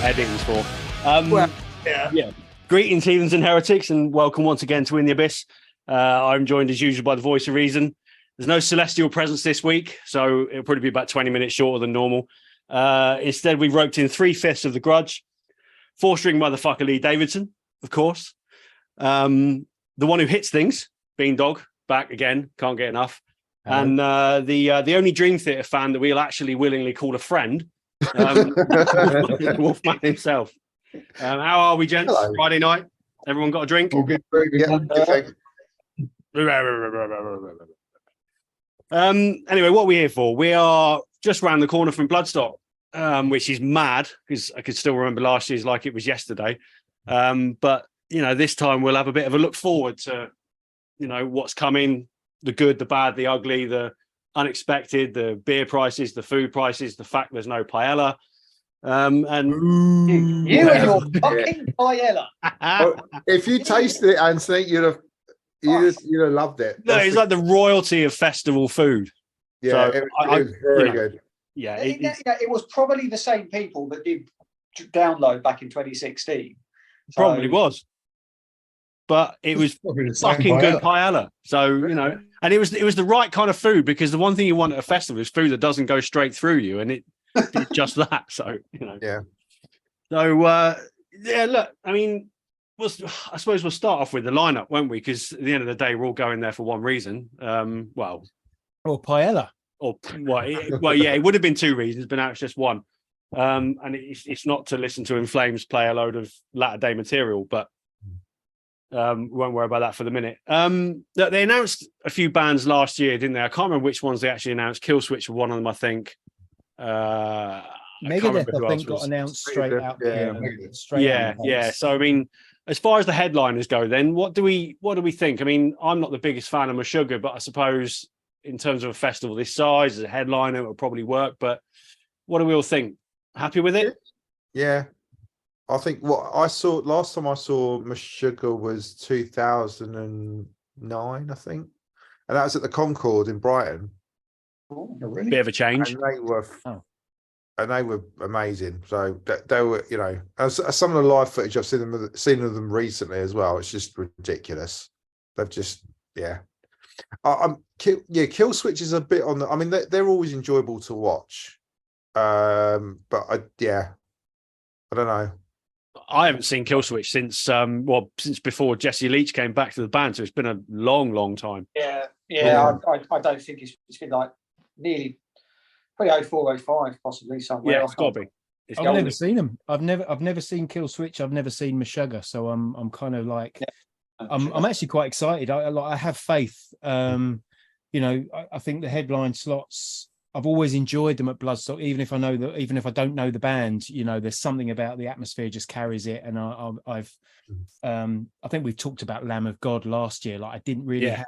editing's for. Yeah. Greetings, heathens and heretics, and welcome once again to In the Abyss. I'm joined as usual by the voice of reason. There's no celestial presence this week, so it'll probably be about 20 minutes shorter than normal. Instead, we've roped in 3/5 of the Grudge. 4-string motherfucker Lee Davidson, of course. The one who hits things, Beandog, back again, can't get enough. And the only Dream Theater fan that we'll actually willingly call a friend, Wolfman himself. How are we, gents? Hello. Friday night? Everyone got a drink? All good. Very good. Anyway, what are we here for? We are just round the corner from Bloodstock, which is mad because I could still remember last year's like it was yesterday. But, you know, this time we'll have a bit of a look forward to, you know, what's coming, the good, the bad, the ugly, the unexpected, the beer prices, the food prices, the fact there's no paella. And you and your fucking paella. If you tasted it, Anthony, you'd have loved it. No, it's like the royalty of festival food. Yeah, so it was very good. Yeah, it was probably the same people that did download back in 2016. Probably was, but it was fucking good paella. So you know, and it was the right kind of food, because the one thing you want at a festival is food that doesn't go straight through you, and it did just that. So you know, yeah. So yeah, look, I mean, I suppose we'll start off with the lineup, won't we? Because at the end of the day, we're all going there for one reason. Or paella. Well, yeah, it would have been two reasons, but now it's just one. And it's not to listen to In Flames play a load of latter day material, but we won't worry about that for the minute. They announced a few bands last year, didn't they? I can't remember which ones they actually announced. Killswitch were one of them, I think. Megadeth, I think, got announced straight out. Yeah. So I mean, as far as the headliners go, then what do we think? I mean, I'm not the biggest fan of Meshuggah, but I suppose in terms of a festival this size, as a headliner, it will probably work. But what do we all think? Happy with it? Yeah. I think what I saw last time I saw Meshuggah was 2009, I think. And that was at the Concord in Brighton. Oh, really? Bit of a change. And they were amazing. So they were, you know, some of the live footage I've seen of them recently as well. It's just ridiculous. They've just, yeah. Killswitch is a bit on the. I mean, they're always enjoyable to watch. But I don't know. I haven't seen Killswitch since before Jesse Leach came back to the band, so it's been a long time. Yeah. I don't think it's been like nearly probably 04, 05, possibly somewhere. Yeah, it's got to be. I've never seen them. I've never seen Killswitch. I've never seen Meshuggah, so I'm kind of like, I'm actually quite excited. I have faith. You know, I think the headline slots, I've always enjoyed them at Bloodstock, even if I don't know the band, you know, there's something about the atmosphere just carries it. And I think we've talked about Lamb of God last year. Like I didn't really have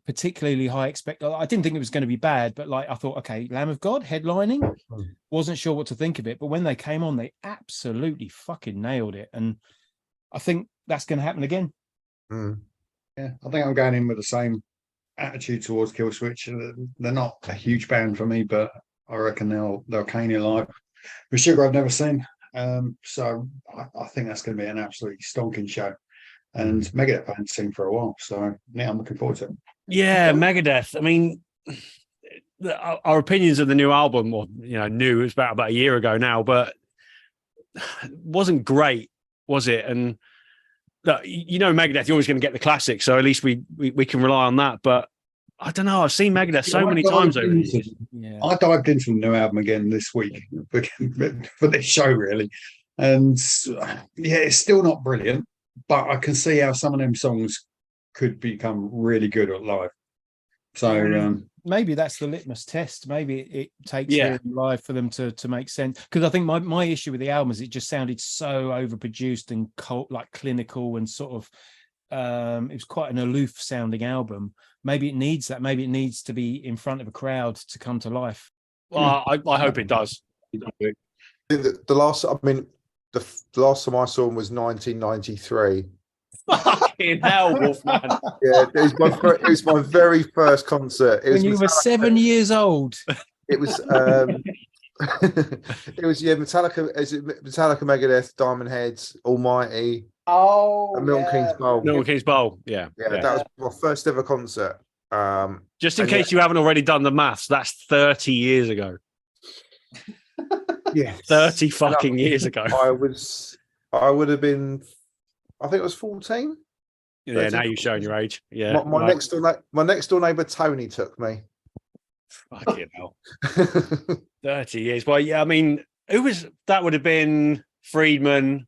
particularly high I didn't think it was going to be bad, but like I thought, okay, Lamb of God headlining, wasn't sure what to think of it. But when they came on, they absolutely fucking nailed it. And I think that's going to happen again. Yeah, I think I'm going in with the same attitude towards Killswitch. They're not a huge band for me, but I reckon they'll cane it live. Meshuggah I've never seen, so I think that's going to be an absolutely stonking show. And Megadeth I haven't seen for a while, so yeah, I'm looking forward to it. Yeah, Megadeth. I mean, our opinions of the new album, or you know, new, it was about a year ago now, but it wasn't great, was it? And you know, Megadeth, you're always going to get the classics, so at least we can rely on that. But I don't know, I've seen Megadeth so many times over the years. Yeah. I dived into the new album again this week for this show, really, and yeah, it's still not brilliant, but I can see how some of them songs could become really good at live. So maybe that's the litmus test. Maybe it takes hearing live for them to make sense. Because I think my issue with the album is it just sounded so overproduced and like clinical and sort of it was quite an aloof sounding album. Maybe it needs that. Maybe it needs to be in front of a crowd to come to life. Well, I hope it does. The last time I saw him was 1993. Fucking hell, Wolfman. Yeah, it was my very first concert. When you were 7 years old. It was It was Metallica. Is it Metallica, Megadeth, Diamond Heads, Almighty, Oh, and Milton Keynes Bowl? Milton Keynes Bowl. Yeah. Yeah, that was my first ever concert. Just in and case you haven't already done the maths, that's 30 years ago. yeah, 30 fucking years ago. I would have been, I think it was 14. Yeah, now you're showing your age. Yeah. My next door neighbor Tony took me. Fucking hell. 30 years. Well, yeah, I mean, that would have been Friedman.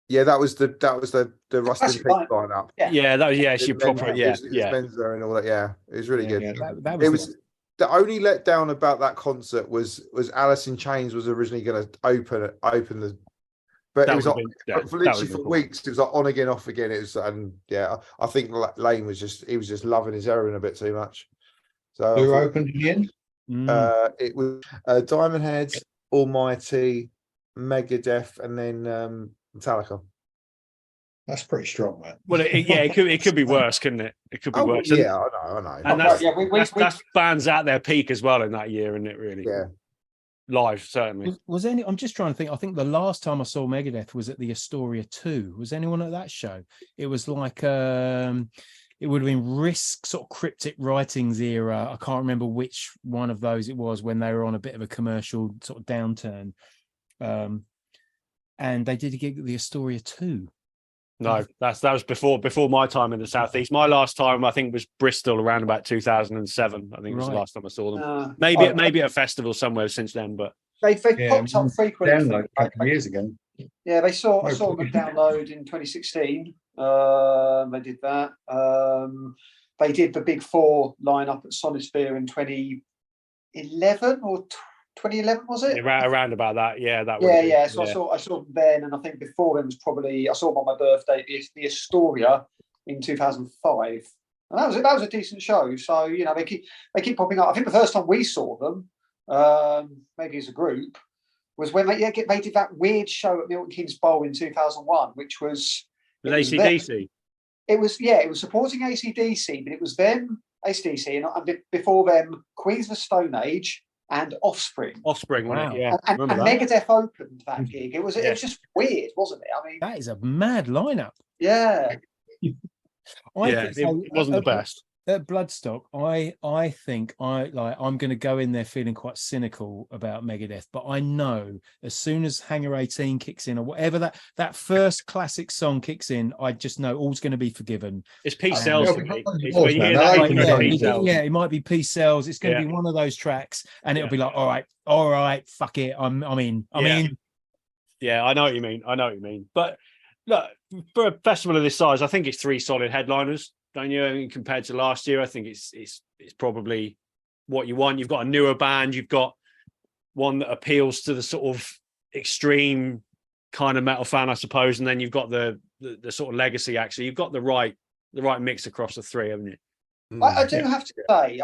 Yeah, that was the Rust in Peace lineup. Yeah, that was actually proper. Yeah. Menzer and all that. Yeah, it was really good. Yeah, It was the only letdown about that concert was Alice in Chains was originally going to open the, but it was literally for weeks. It was like on again, off again. It was, and yeah, I think Lane was just loving his heroin a bit too much. So who opened in the end? It was Diamond Heads, Almighty, Megadeth, and then Metallica. That's pretty strong, man. Well, it could be worse, couldn't it? It could be worse. Yeah, I know. And that's bands at their peak as well in that year, isn't it? Really? Yeah. Live, certainly. Was any? I'm just trying to think. I think the last time I saw Megadeth was at the Astoria 2. Was anyone at that show? It was like it would have been Risk sort of cryptic writings era. I can't remember which one of those it was when they were on a bit of a commercial sort of downturn. And they did a gig at the Astoria 2. No, that was before my time in the Southeast. My last time, I think, was Bristol around about 2007. I think was the last time I saw them. Maybe at a festival somewhere since then, but they've popped up frequently. Download a couple of years ago. Yeah, I saw them download in 2016. They did that. They did the Big Four lineup at Sonisphere in 2011 or 2011, was it? Around about that, yeah. So I saw them then, and I think before then was probably I saw them on my birthday, the Astoria in 2005, and that was a decent show. So they keep popping up. I think the first time we saw them, maybe as a group, was when they did that weird show at Milton Keynes Bowl in 2001, which was AC/DC. It was supporting AC/DC, but it was them, AC/DC, and before them, Queens of the Stone Age. And Offspring, wasn't it? Yeah, and Megadeth opened that gig. It was just weird, wasn't it? I mean, that is a mad lineup. Yeah, it wasn't the best. At Bloodstock, I think I'm going to go in there feeling quite cynical about Megadeth, but I know as soon as Hangar 18 kicks in or whatever that first classic song kicks in, I just know all's going to be forgiven. It's Peace Sells. It might be Peace Sells. It's going to be one of those tracks, and it'll be like, all right, fuck it, I'm in. Yeah, I know what you mean. But look, for a festival of this size, I think it's 3 solid headliners. Don't you? I mean, compared to last year, I think it's probably what you want. You've got a newer band. You've got one that appeals to the sort of extreme kind of metal fan, I suppose, and then you've got the sort of legacy. Actually, you've got the right mix across the 3, haven't you? I do have to say,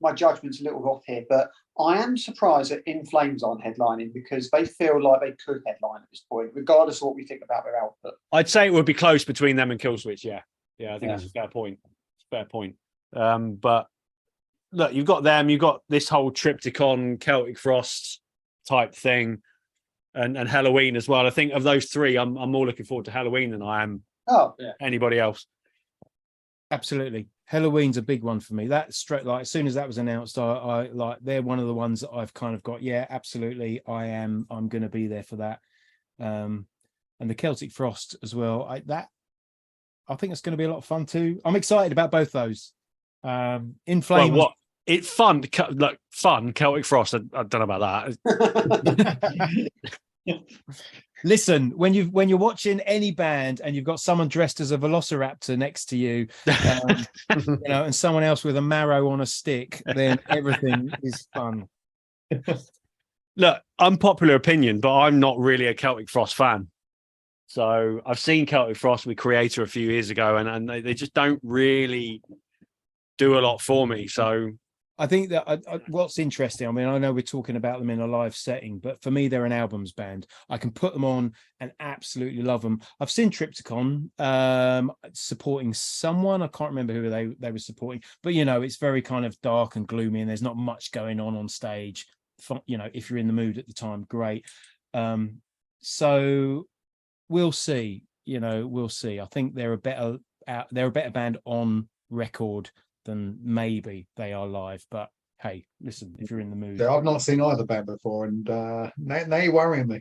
my judgment's a little off here, but I am surprised that In Flames aren't headlining because they feel like they could headline at this point, regardless of what we think about their output. I'd say it would be close between them and Killswitch. Yeah, I think that's a fair point. But look, you've got them. You've got this whole Triptychon, Celtic Frost type thing, and Halloween as well. I think of those 3, I'm more looking forward to Halloween than I am anybody else. Absolutely. Halloween's a big one for me. That's straight, like as soon as that was announced, I like they're one of the ones that I've kind of got. Yeah, absolutely. I'm going to be there for that. And the Celtic Frost as well. I think it's going to be a lot of fun too. I'm excited about both those. In Flames. Well, it's fun. Like fun Celtic Frost. I don't know about that. Listen, when you're watching any band and you've got someone dressed as a velociraptor next to you, and someone else with a marrow on a stick, then everything is fun. Look, unpopular opinion, but I'm not really a Celtic Frost fan. So I've seen Celtic Frost with Creator a few years ago, and they just don't really do a lot for me. So I think that what's interesting, I mean, I know we're talking about them in a live setting, but for me, they're an albums band. I can put them on and absolutely love them. I've seen Triptychon supporting someone. I can't remember who they were supporting, but it's very kind of dark and gloomy, and there's not much going on stage. If you're in the mood at the time, great. So we'll see. We'll see. I think they're a better band on record than maybe they are live. But hey, listen, if you're in the mood. Yeah, I've not seen either band before, and they worrying me.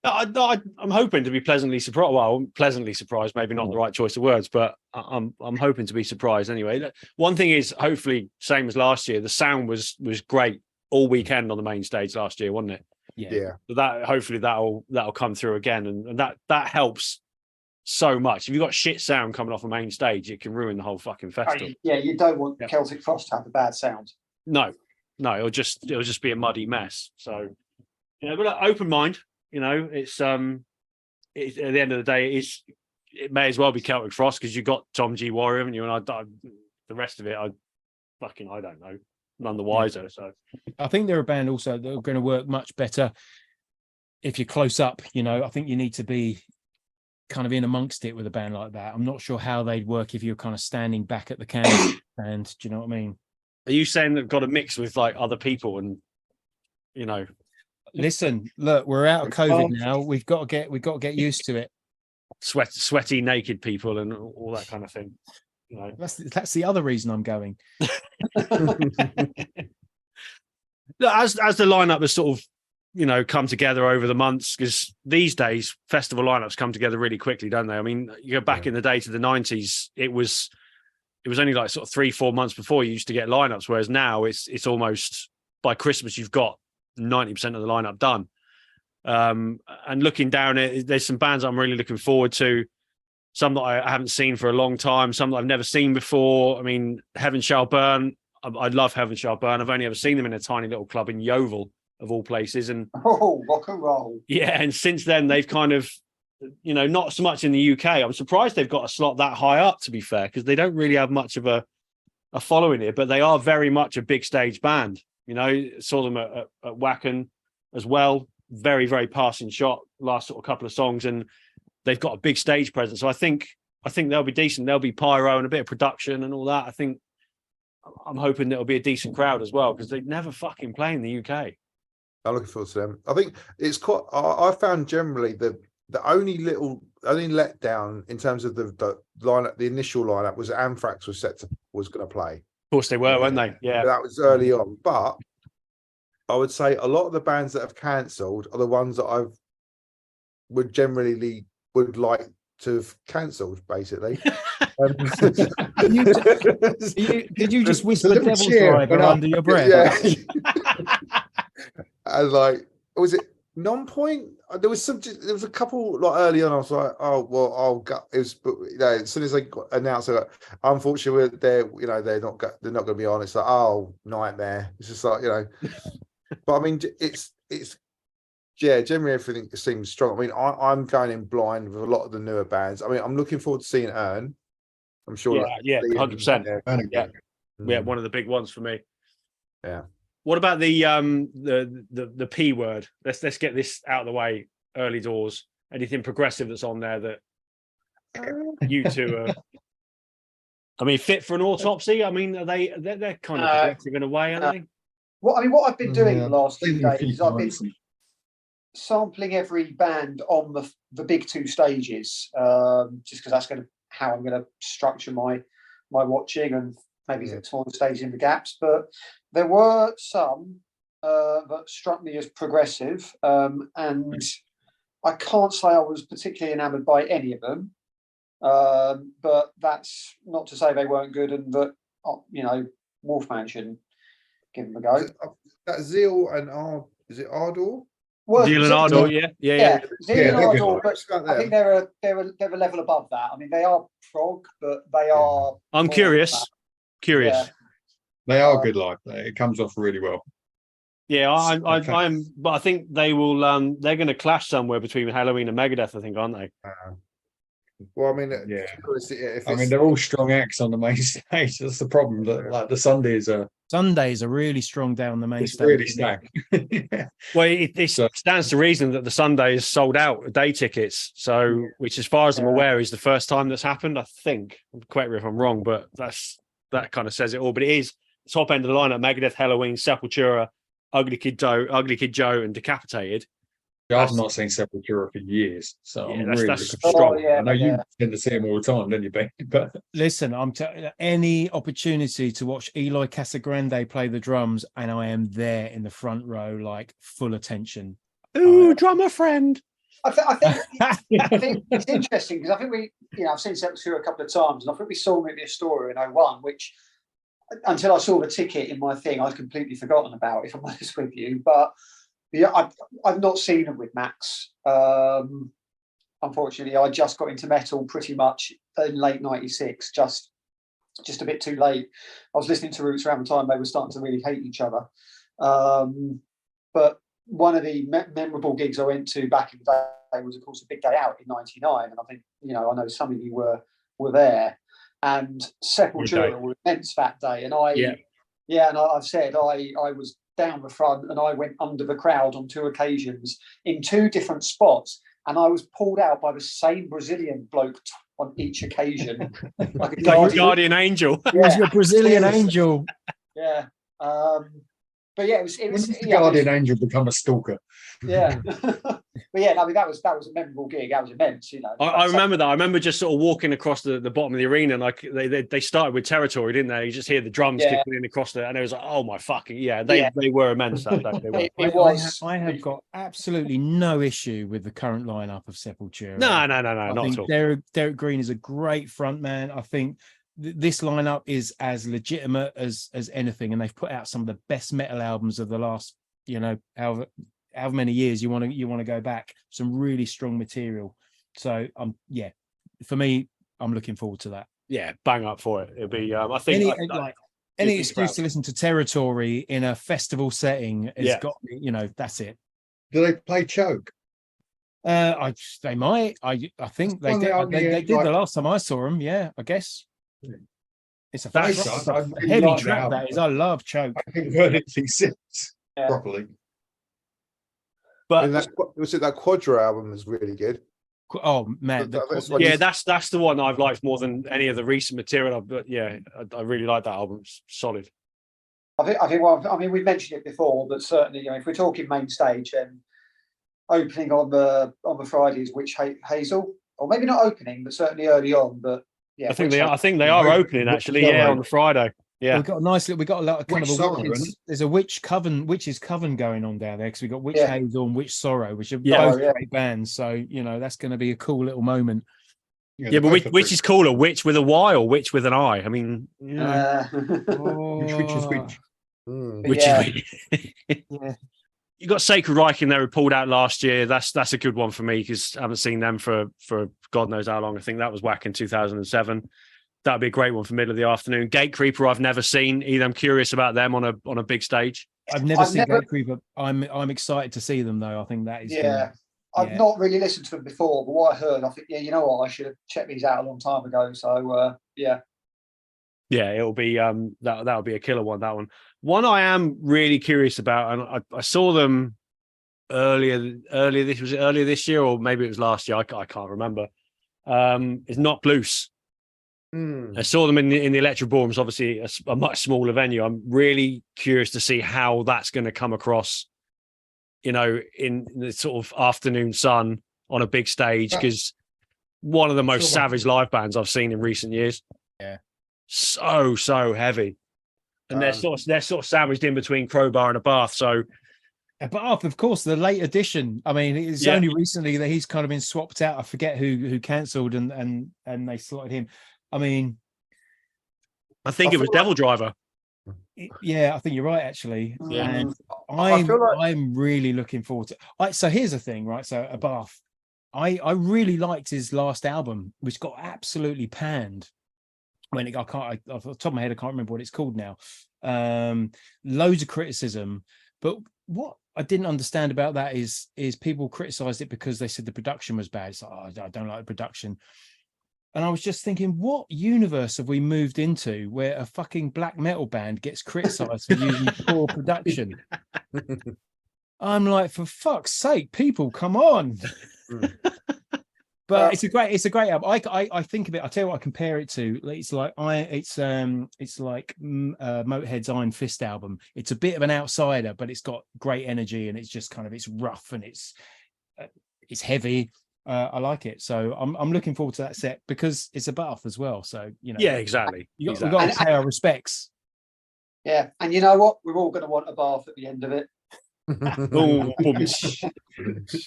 I'm hoping to be pleasantly surprised. Well, pleasantly surprised, maybe not the right choice of words, but I'm hoping to be surprised anyway. One thing is, hopefully, same as last year, the sound was great all weekend on the main stage last year, wasn't it? Yeah. So that hopefully that'll come through again, and that helps so much. If you've got shit sound coming off a main stage, it can ruin the whole fucking festival. Yeah, you don't want Celtic Frost to have a bad sound. No, it'll just be a muddy mess. So, but open mind. It's at the end of the day, it may as well be Celtic Frost because you got Tom G Warrior, haven't you? And the rest of it, I don't know, none the wiser. So I think they're a band also that are going to work much better if you're close up. I think you need to be kind of in amongst it with a band like that. I'm not sure how they'd work if you're kind of standing back at the can. And do you know what I mean? Are you saying they've got to mix with like other people and Listen, look, we're out of COVID now. We've got to get used to it. Sweaty, naked people and all that kind of thing. That's the other reason I'm going. As the lineup has sort of come together over the months, because these days festival lineups come together really quickly, don't they? I mean, you go back in the day to the 90s, it was only like sort of 3-4 months before you used to get lineups, whereas now it's almost by Christmas you've got 90% of the lineup done. And looking down it, there's some bands I'm really looking forward to, some that I haven't seen for a long time, some that I've never seen before. I mean, Heaven Shall Burn, I love Heaven Shall Burn. I've only ever seen them in a tiny little club in Yeovil of all places, and rock and roll. Yeah, and since then they've kind of not so much in the UK. I'm surprised they've got a slot that high up, to be fair, because they don't really have much of a following here, but they are very much a big stage band. Saw them at Wacken as well, very, very passing shot last sort of couple of songs, and they've got a big stage presence. So I think they'll be decent. There'll be pyro and a bit of production and all that. I'm hoping it'll be a decent crowd as well, because they never fucking play in the UK. I'm looking forward to them. I think it's quite. I found generally the only letdown in terms of the lineup, the initial lineup, was Anthrax was going to play. Of course they were, weren't they? Yeah, that was early on. But I would say a lot of the bands that have cancelled are the ones that I would like to have cancelled, basically. Did you just whisper Devil's Driver under your breath? Yeah. And was it Non-Point? There was a couple early on. I was like, oh well, I'll go. It was, but as soon as they got announced, unfortunately, they're not going to be on. It's like, oh, nightmare. It's just like but I mean, it's generally everything seems strong. I mean, I'm going in blind with a lot of the newer bands. I mean, I'm looking forward to seeing Earn. I'm sure. 100%. Yeah, one of the big ones for me. Yeah. What about the P word? Let's get this out of the way early doors. Anything progressive that's on there that you two are? I mean, fit for an autopsy. I mean, they're kind of progressive in a way, aren't they? What I've been doing the last 2 days is I've been sampling every band on the big two stages, just because that's how I'm going to structure my watching, and maybe the smaller stages in the gaps. But there were some that struck me as progressive, and I can't say I was particularly enamoured by any of them. But that's not to say they weren't good, and that Wolfman shouldn't give them a go. That Zeal and is it Ardor? Well, Zeal and Ardor, yeah. Zeal and Ardor, but I think they're a level above that. I mean, they are prog, but they are. I'm curious. Yeah. They are good live. It comes off really well. Yeah, I'm. But I think they will. They're going to clash somewhere between Halloween and Megadeth, I think, aren't they? Well, I mean, Yeah. if I mean, they're all strong acts on the main stage. That's the problem. That like the Sundays are really strong down the main it's stage. really stacked. Yeah. Well, it So- stands to reason that the Sunday is sold out day tickets. So, which, as far as I'm aware, is the first time that's happened. I think. Correct me if I'm wrong, but that kind of says it all. But it is the top end of the lineup: Megadeth, Halloween, Sepultura, Ugly Kid Joe, and Decapitated. Yeah, I've not seen Sepultura for years, so Yeah, I'm that's- really that's looking strong. forward. I know you tend to see them all the time, don't you, Ben? But Listen, I'm any opportunity to watch Eloy Casagrande play the drums, and I am there in the front row, like full attention. Ooh, drummer friend. I think it's interesting because I think I've seen Sepultura a couple of times, and I think we saw them at the Astoria in 01, which until I saw the ticket in my thing, I'd completely forgotten about, if I'm honest with you. But yeah, I've not seen them with Max. Unfortunately, I just got into metal pretty much in late '96, just a bit too late. I was listening to Roots around the time they were starting to really hate each other. But one of the memorable gigs I went to back in the day was, of course, a Big Day Out in '99, and I think I know some of you were there. And Sepultura were immense that day, and I've said I was down the front, and I went under the crowd on 2 occasions in 2 different spots, and I was pulled out by the same Brazilian bloke on each occasion, like a guardian angel. It was your Brazilian angel. Yeah. But yeah, it was the guardian angel become a stalker. Yeah. But yeah, I mean that was a memorable gig. That was immense, I remember that. I remember just sort of walking across the bottom of the arena, and like they started with Territory, didn't they? You just hear the drums kicking in across there, and it was like, oh my fucking they were immense that day. They were. It was. I have got absolutely no issue with the current lineup of Sepultura. No, not at all. Derek Green is a great front man. I think this lineup is as legitimate as anything, and they've put out some of the best metal albums of the last, however many years you want to go back. Some really strong material. So for me, I'm looking forward to that. Yeah, bang up for it. It'll be I think any excuse to listen to Territory in a festival setting has got me, that's it. Do they play Choke? They might. I think they did. They did the last time I saw them. Yeah, I guess. It's a heavy track. That is. I love Choke. I haven't heard anything since properly. But that Quadra album was really good. Oh man, that's the one I've liked more than any of the recent material. But yeah, I really like that album. It's solid. I think. Well, I mean, we mentioned it before, but certainly, if we're talking main stage, then opening on the Friday is Witch Hazel, or maybe not opening, but certainly early on. But yeah, I think they are opening actually. On the Friday. Yeah, we've got a lot of kind of there's a witch's coven going on down there, because we've got Witch Hazel and Witch Sorrow, which are both great bands. So that's going to be a cool little moment. Yeah, but which is cooler, Witch with a Y or Witch with an I? I mean, which is which? Which is you got Sacred Reich in there who pulled out last year. That's a good one for me, because I haven't seen them for God knows how long. I think that was whack in 2007. That'd be a great one for middle of the afternoon. Gatecreeper, I've never seen either. I'm curious about them on a big stage. I've never seen Gatecreeper. I'm excited to see them though. I think that is. I've not really listened to them before, but what I heard, I think, you know what, I should have checked these out a long time ago. So yeah, it'll be that'll be a killer one. That one I am really curious about, and I saw them earlier this year, or maybe it was last year. I can't remember. Is Knock Loose. I saw them in the Electric Ballrooms, obviously a much smaller venue. I'm really curious to see how that's going to come across, in the sort of afternoon sun on a big stage, because one of the most savage live bands I've seen in recent years. Yeah, so heavy, and they're sort of sandwiched in between Crowbar and a Bath. So, Bath, of course, the late edition. I mean, it's only recently that he's kind of been swapped out. I forget who cancelled and they slotted him. I mean, I think it was Devil Driver. Yeah, I think you're right, actually. Yeah. And I'm really looking forward to. So here's the thing, right? So a Bath, I really liked his last album, which got absolutely panned. When off the top of my head, I can't remember what it's called now. Loads of criticism, but what I didn't understand about that is people criticised it because they said the production was bad. It's like, I don't like the production. And I was just thinking, what universe have we moved into where a fucking black metal band gets criticised for using poor production? I'm like, for fuck's sake, people, come on. But it's a great album. I think of it. I tell you what I compare it to. It's like Motorhead's Iron Fist album. It's a bit of an outsider, but it's got great energy, and it's just kind of, it's rough and it's heavy. I like it, so I'm looking forward to that set because it's a Bath as well. So yeah, exactly. We've got to pay our respects. Yeah, and you know what? We're all going to want a bath at the end of it.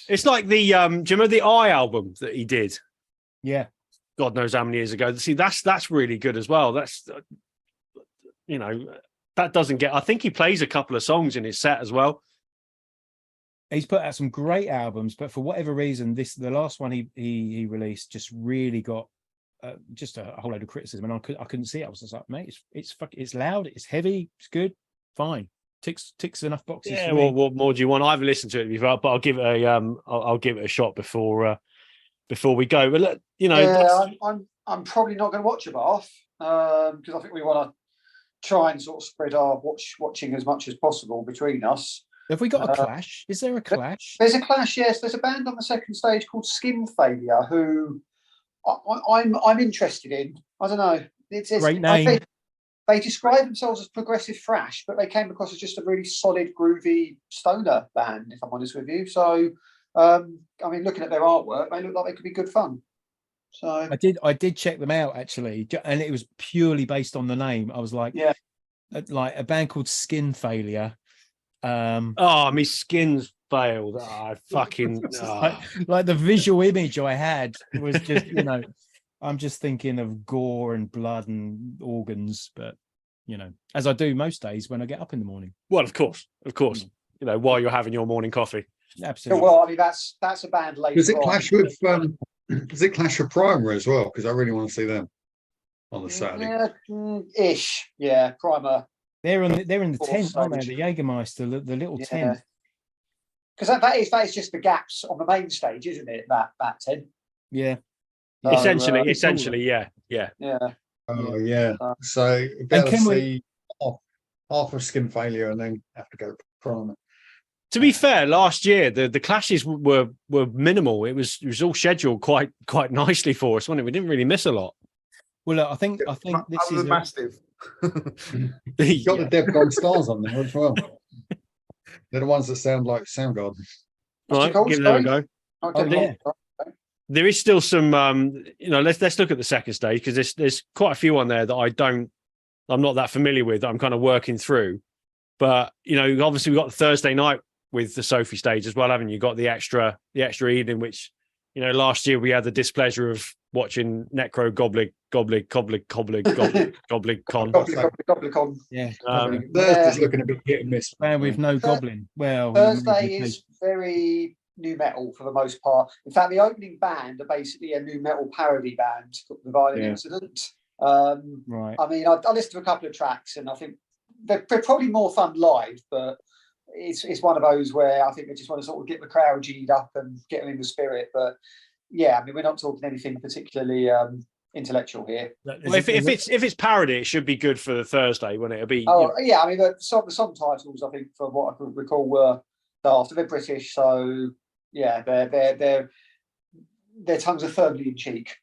It's like the do you remember the Eye album that he did? Yeah, God knows how many years ago. See, that's really good as well. That's that doesn't get. I think he plays a couple of songs in his set as well. He's put out some great albums, but for whatever reason, the last one he released just really got just a whole load of criticism, and I couldn't see it. I was just like, mate, it's loud, it's heavy, it's good, fine, ticks enough boxes. Yeah, well, what more do you want? I haven't listened to it before, but I'll give it a shot before we go. But look, I'm probably not going to watch a Bath because I think we want to try and sort of spread our watching as much as possible between us. Have we got a clash? Is there a clash? There's a clash, yes. There's a band on the second stage called Skin Failure who I'm interested in. I don't know. It's great name. They describe themselves as progressive thrash, but they came across as just a really solid, groovy stoner band, if I'm honest with you. So, I mean, looking at their artwork, they look like they could be good fun. So I did check them out actually, and it was purely based on the name. I was like, yeah, like a band called Skin Failure. My skin's failed. Like the visual image I had was just, I'm just thinking of gore and blood and organs, but as I do most days when I get up in the morning. Well, of course, while you're having your morning coffee. Absolutely. Well, I mean, that's a band later. Does it clash with Primer as well? Because I really want to see them on the Saturday. Yeah, Primer. They're in the tent, aren't they? The Jägermeister, the little tent. Because that is just the gaps on the main stage, isn't it? That tent. Yeah. So, essentially, yeah. Oh yeah. So can we half of Skin Failure and then have to go Primer. To be fair, last year the clashes were minimal. It was all scheduled quite nicely for us, wasn't it? We didn't really miss a lot. Well, look, I think this is massive. You've got the Dev Gold stars on there as well. They're the ones that sound like Soundgarden. Right, give them a go. There is still some, let's look at the second stage because there's quite a few on there that I'm not that familiar with. I'm kind of working through, but obviously we've got the Thursday night with the Sophie stage as well, haven't you? Got the extra evening, which last year we had the displeasure of watching Necro Goblik Goblikon. Yeah. Thursday's looking a bit hit and miss. And with no goblin. Well, Thursday is very new metal for the most part. In fact, the opening band are basically a new metal parody band called The Violent Incident. Right. I mean, I listened to a couple of tracks and I think they're probably more fun live, but it's one of those where I think they just want to sort of get the crowd G'd up and get them in the spirit. But yeah, I mean, we're not talking anything particularly intellectual here. Well, if it's parody, it should be good for the Thursday when it'll be. Yeah, I mean, the song titles I think, from what I can recall, were after they're British, so yeah, their tongues are firmly in cheek.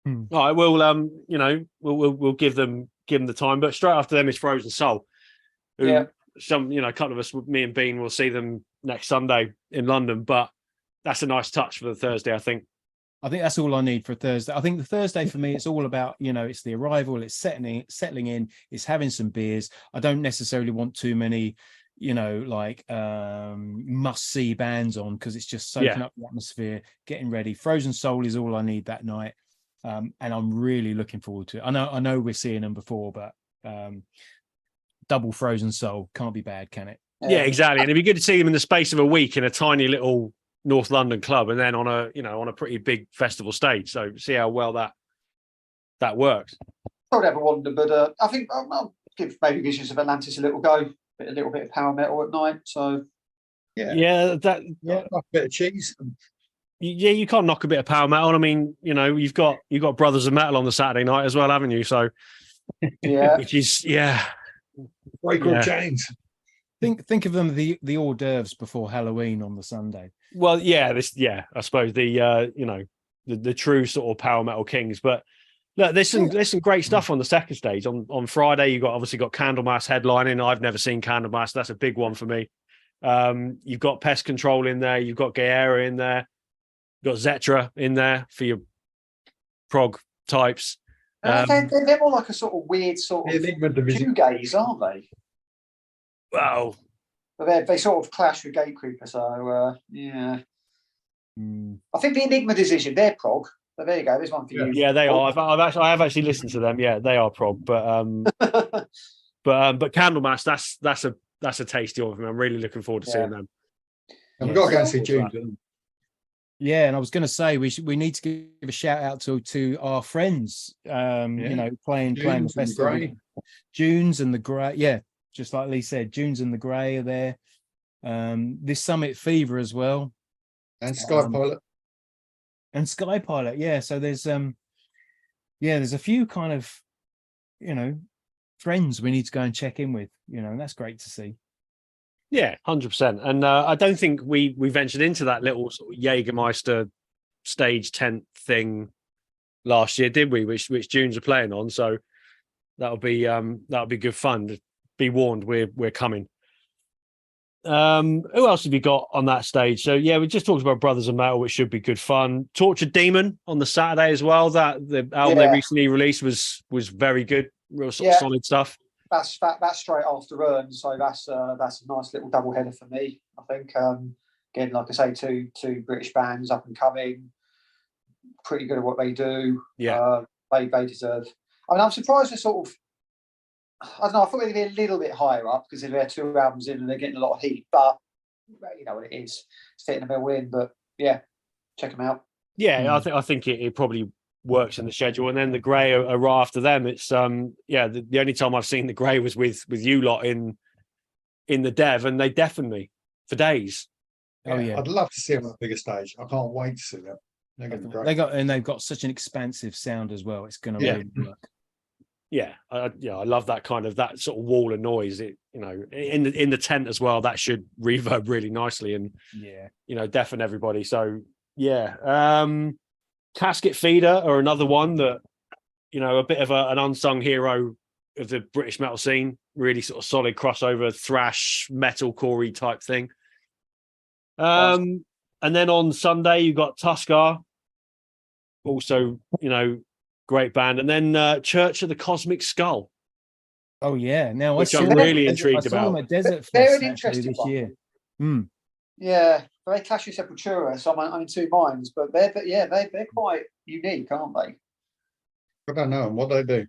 All right, we'll give them the time, but straight after them is Frozen Soul. A couple of us, me and Bean, will see them next Sunday in London, but that's a nice touch for the Thursday, I think. I think that's all I need for Thursday. I think the Thursday for me, it's all about, it's the arrival, it's settling in, it's having some beers. I don't necessarily want too many, must-see bands on because it's just soaking up the atmosphere, getting ready. Frozen Soul is all I need that night. And I'm really looking forward to it. I know we're seeing them before, but double Frozen Soul can't be bad, can it? Yeah, exactly. And it'd be good to see them in the space of a week in a tiny little North London club, and then on a pretty big festival stage. So see how well that works. I would ever wonder, but I think I'll give maybe Visions of Atlantis a little go. A little bit of power metal at night. So a bit of cheese. you can't knock a bit of power metal. I mean, you've got Brothers of Metal on the Saturday night as well, haven't you? So Yeah, which is Break all chains. Think of them the hors d'oeuvres before Halloween on the Sunday. Well, I suppose the true sort of power metal kings. But look, there's some great stuff on the second stage. On Friday, you got Candlemass headlining. I've never seen Candlemass. That's a big one for me. You've got Pest Control in there. You've got Gaera in there. You've got Zetra in there for your prog types. They're more like a sort of weird sort of shoegaze, aren't they? Well, but they sort of clash with Gatecreeper. So yeah, I think the Enigma Decision, they're prog. But there you go. There's one for you. Yeah, they are. I have actually listened to them. Yeah, they are prog. But but Candlemass, that's a tasty one for me. I'm really looking forward to seeing them. And we've got to go and see June. Yeah, and I was going to say we need to give a shout out to our friends. Playing the festival. Dunes and the Grey. Yeah, just like Lee said, Dunes and the Grey are there. This Summit Fever as well, and Sky Pilot. And Sky Pilot, yeah. So there's a few kind of friends we need to go and check in with, and that's great to see. Yeah, 100%. And I don't think we ventured into that little sort of Jägermeister stage tent thing last year, did we? Which Dunes are playing on, so that'll be good fun. Be warned, we're coming. Who else have you got on that stage? So yeah, we just talked about Brothers of Metal, which should be good fun. Tortured Demon on the Saturday as well. That the album they recently released was very good, real sort of solid stuff. That's straight after Urn, so that's a nice little double header for me. I think again, like I say, two British bands up and coming, pretty good at what they do. Yeah, they deserve. I mean, I'm surprised they're sort of. I don't know. I thought they'd be a little bit higher up because they're 2 albums in and they're getting a lot of heat. But you know what it is. It's fitting a mill in. But yeah, check them out. Yeah, I think it probably works in the schedule. And then the Grey are right after them. It's the only time I've seen the Grey was with you lot in the Dev, and they deafened for days. Oh yeah, I'd love to see them on a bigger stage. I can't wait to see them. They're going to be great. They've got such an expansive sound as well. It's going to really work. Yeah, I love that kind of that sort of wall of noise. It in the tent as well. That should reverb really nicely and deafen everybody. So yeah, Casket Feeder or another one that a bit of an unsung hero of the British metal scene. Really sort of solid crossover thrash metal core type thing. And then on Sunday you got Tuskar, also great band, and then Church of the Cosmic Skull. Oh yeah, now which I'm really intrigued about. Them at Desert They're Fest an interesting this one. year. Yeah, they clash with Sepultura, so I'm in two minds. But they're quite unique, aren't they? I don't know what they do.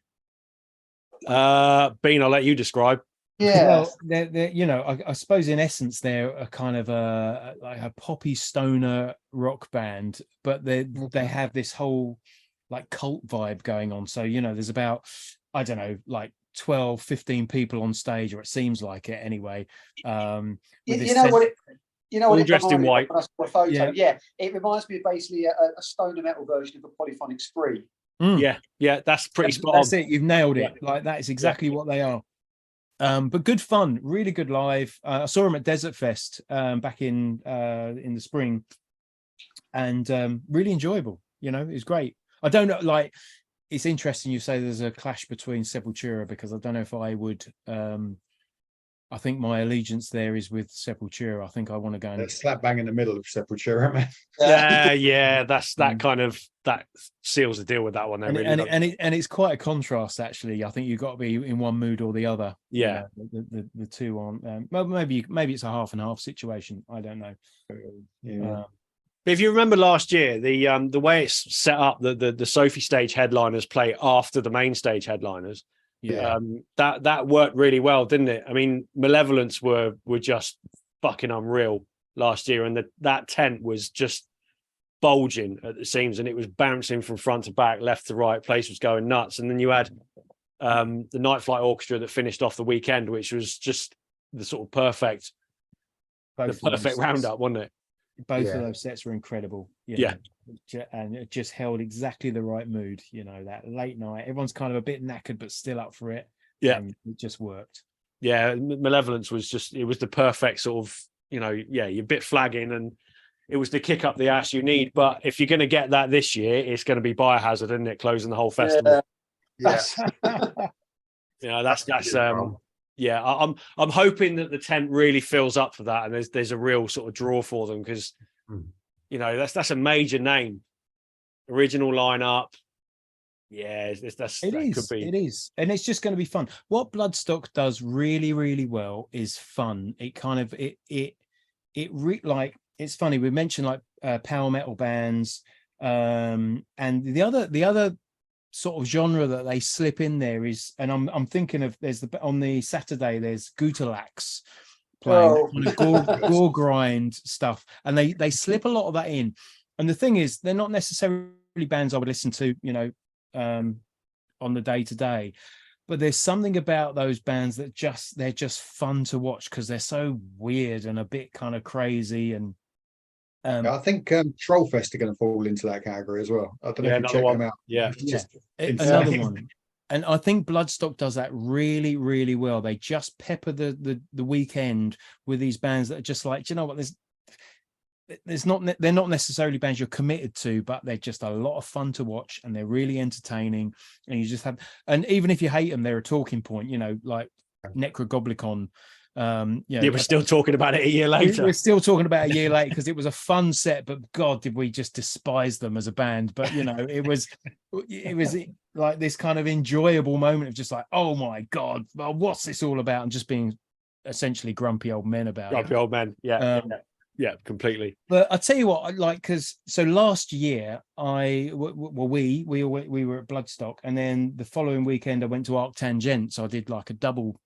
Bean, I'll let you describe. Yeah, well, they're I suppose in essence they're a kind of like a poppy stoner rock band, but they have this whole like cult vibe going on. So there's about like 12 15 people on stage, or it seems like it anyway. All dressed in white. When I saw a photo, it reminds me of basically a stoner metal version of a Polyphonic Spree. Yeah, that's pretty spot on. That's it. You've nailed it. Like that is exactly what they are. But good fun, really good live. I saw them at Desert Fest back in the spring, and really enjoyable. It was great. I don't know, like it's interesting you say there's a clash between Sepultura, because I don't know if I would. I think my allegiance there is with Sepultura. I think I want to go and slap bang in the middle of Sepultura, man. Yeah, that's that kind of that seals the deal with that one. There, and it's quite a contrast actually. I think you've got to be in one mood or the other. Yeah, the two aren't. Well, maybe it's a half and half situation. I don't know. But if you remember last year, the way it's set up, the Sophie stage headliners play after the main stage headliners. Yeah, that worked really well, didn't it? I mean, Malevolence were just fucking unreal last year, and that tent was just bulging at the seams, and it was bouncing from front to back, left to right. Place was going nuts, and then you had the Night Flight Orchestra that finished off the weekend, which was just the sort of perfect roundup, wasn't it? both of those sets were incredible. And it just held exactly the right mood. That late night, everyone's kind of a bit knackered, but still up for it. Yeah, and it just worked. Yeah, Malevolence was it was the perfect sort of, you're a bit flagging, and it was the kick up the ass you need. But if you're going to get that this year, it's going to be Biohazard, isn't it? Closing the whole festival. That's I'm hoping that the tent really fills up for that, and there's a real sort of draw for them, because that's a major name, original lineup. Yeah, it is, and it's just going to be fun. What Bloodstock does really, really well is fun. It kind of it's funny. We mentioned like power metal bands, and the other sort of genre that they slip in there is, and I'm thinking of, on the Saturday there's Gutalax playing gore grind stuff, and they slip a lot of that in. And the thing is, they're not necessarily bands I would listen to, on the day to day, but there's something about those bands that they're just fun to watch because they're so weird and a bit kind of crazy. And I think Trollfest are going to fall into that category as well. I don't know if you check them out. Another one. And I think Bloodstock does that really, really well. They just pepper the weekend with these bands that are just like, do you know what? They're not necessarily bands you're committed to, but they're just a lot of fun to watch, and they're really entertaining. And you just and even if you hate them, they're a talking point. Like Necrogoblicon. We're still talking about it a year later. We're still talking about a year later because it was a fun set, but God, did we just despise them as a band? But it was like this kind of enjoyable moment of just like, oh my God, well, what's this all about? And just being essentially grumpy old men about it. Grumpy old men, yeah, completely. But I tell you what, so last year we were at Bloodstock, and then the following weekend I went to Arctangent, so I did like a double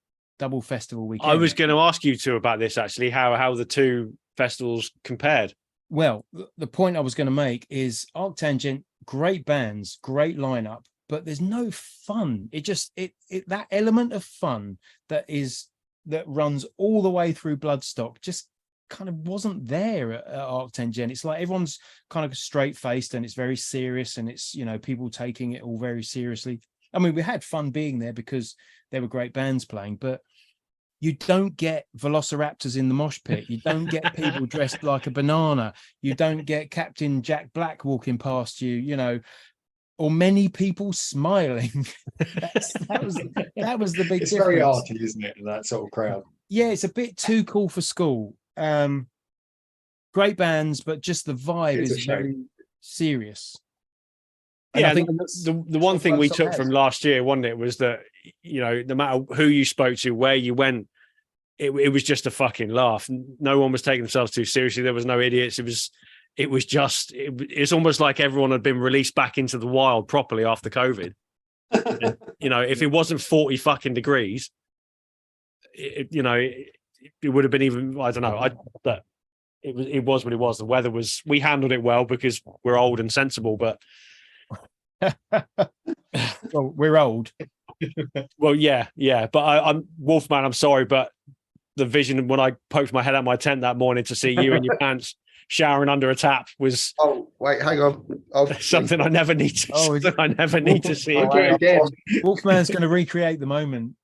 festival weekend. I was going to ask you two about this actually, how the two festivals compared. Well, the point I was going to make is Arctangent, great bands, great lineup, but there's no fun. It just that element of fun that runs all the way through Bloodstock just kind of wasn't there at Arctangent. It's like everyone's kind of straight-faced, and it's very serious, and it's people taking it all very seriously. I mean, we had fun being there because there were great bands playing, but you don't get velociraptors in the mosh pit. You don't get people dressed like a banana. You don't get Captain Jack Black walking past you, or many people smiling. that was the big difference. It's very arty, isn't it, that sort of crowd? Yeah, it's a bit too cool for school. Great bands, but just the vibe is very serious. And I think the one thing we took from last year, wasn't it, was that no matter who you spoke to, where you went, it was just a fucking laugh. No one was taking themselves too seriously. There was no idiots. It's almost like everyone had been released back into the wild properly after COVID. If it wasn't 40 fucking degrees, it would have been even, I don't know. But it was what it was. The weather was, we handled it well because we're old and sensible, but well, we're old. Well, yeah. But I'm Wolfman. I'm sorry, but the vision when I poked my head out my tent that morning to see you in your pants showering under a tap was. Oh wait, hang on. Something I never need to. I never need to see again. Wolfman's going to recreate the moment.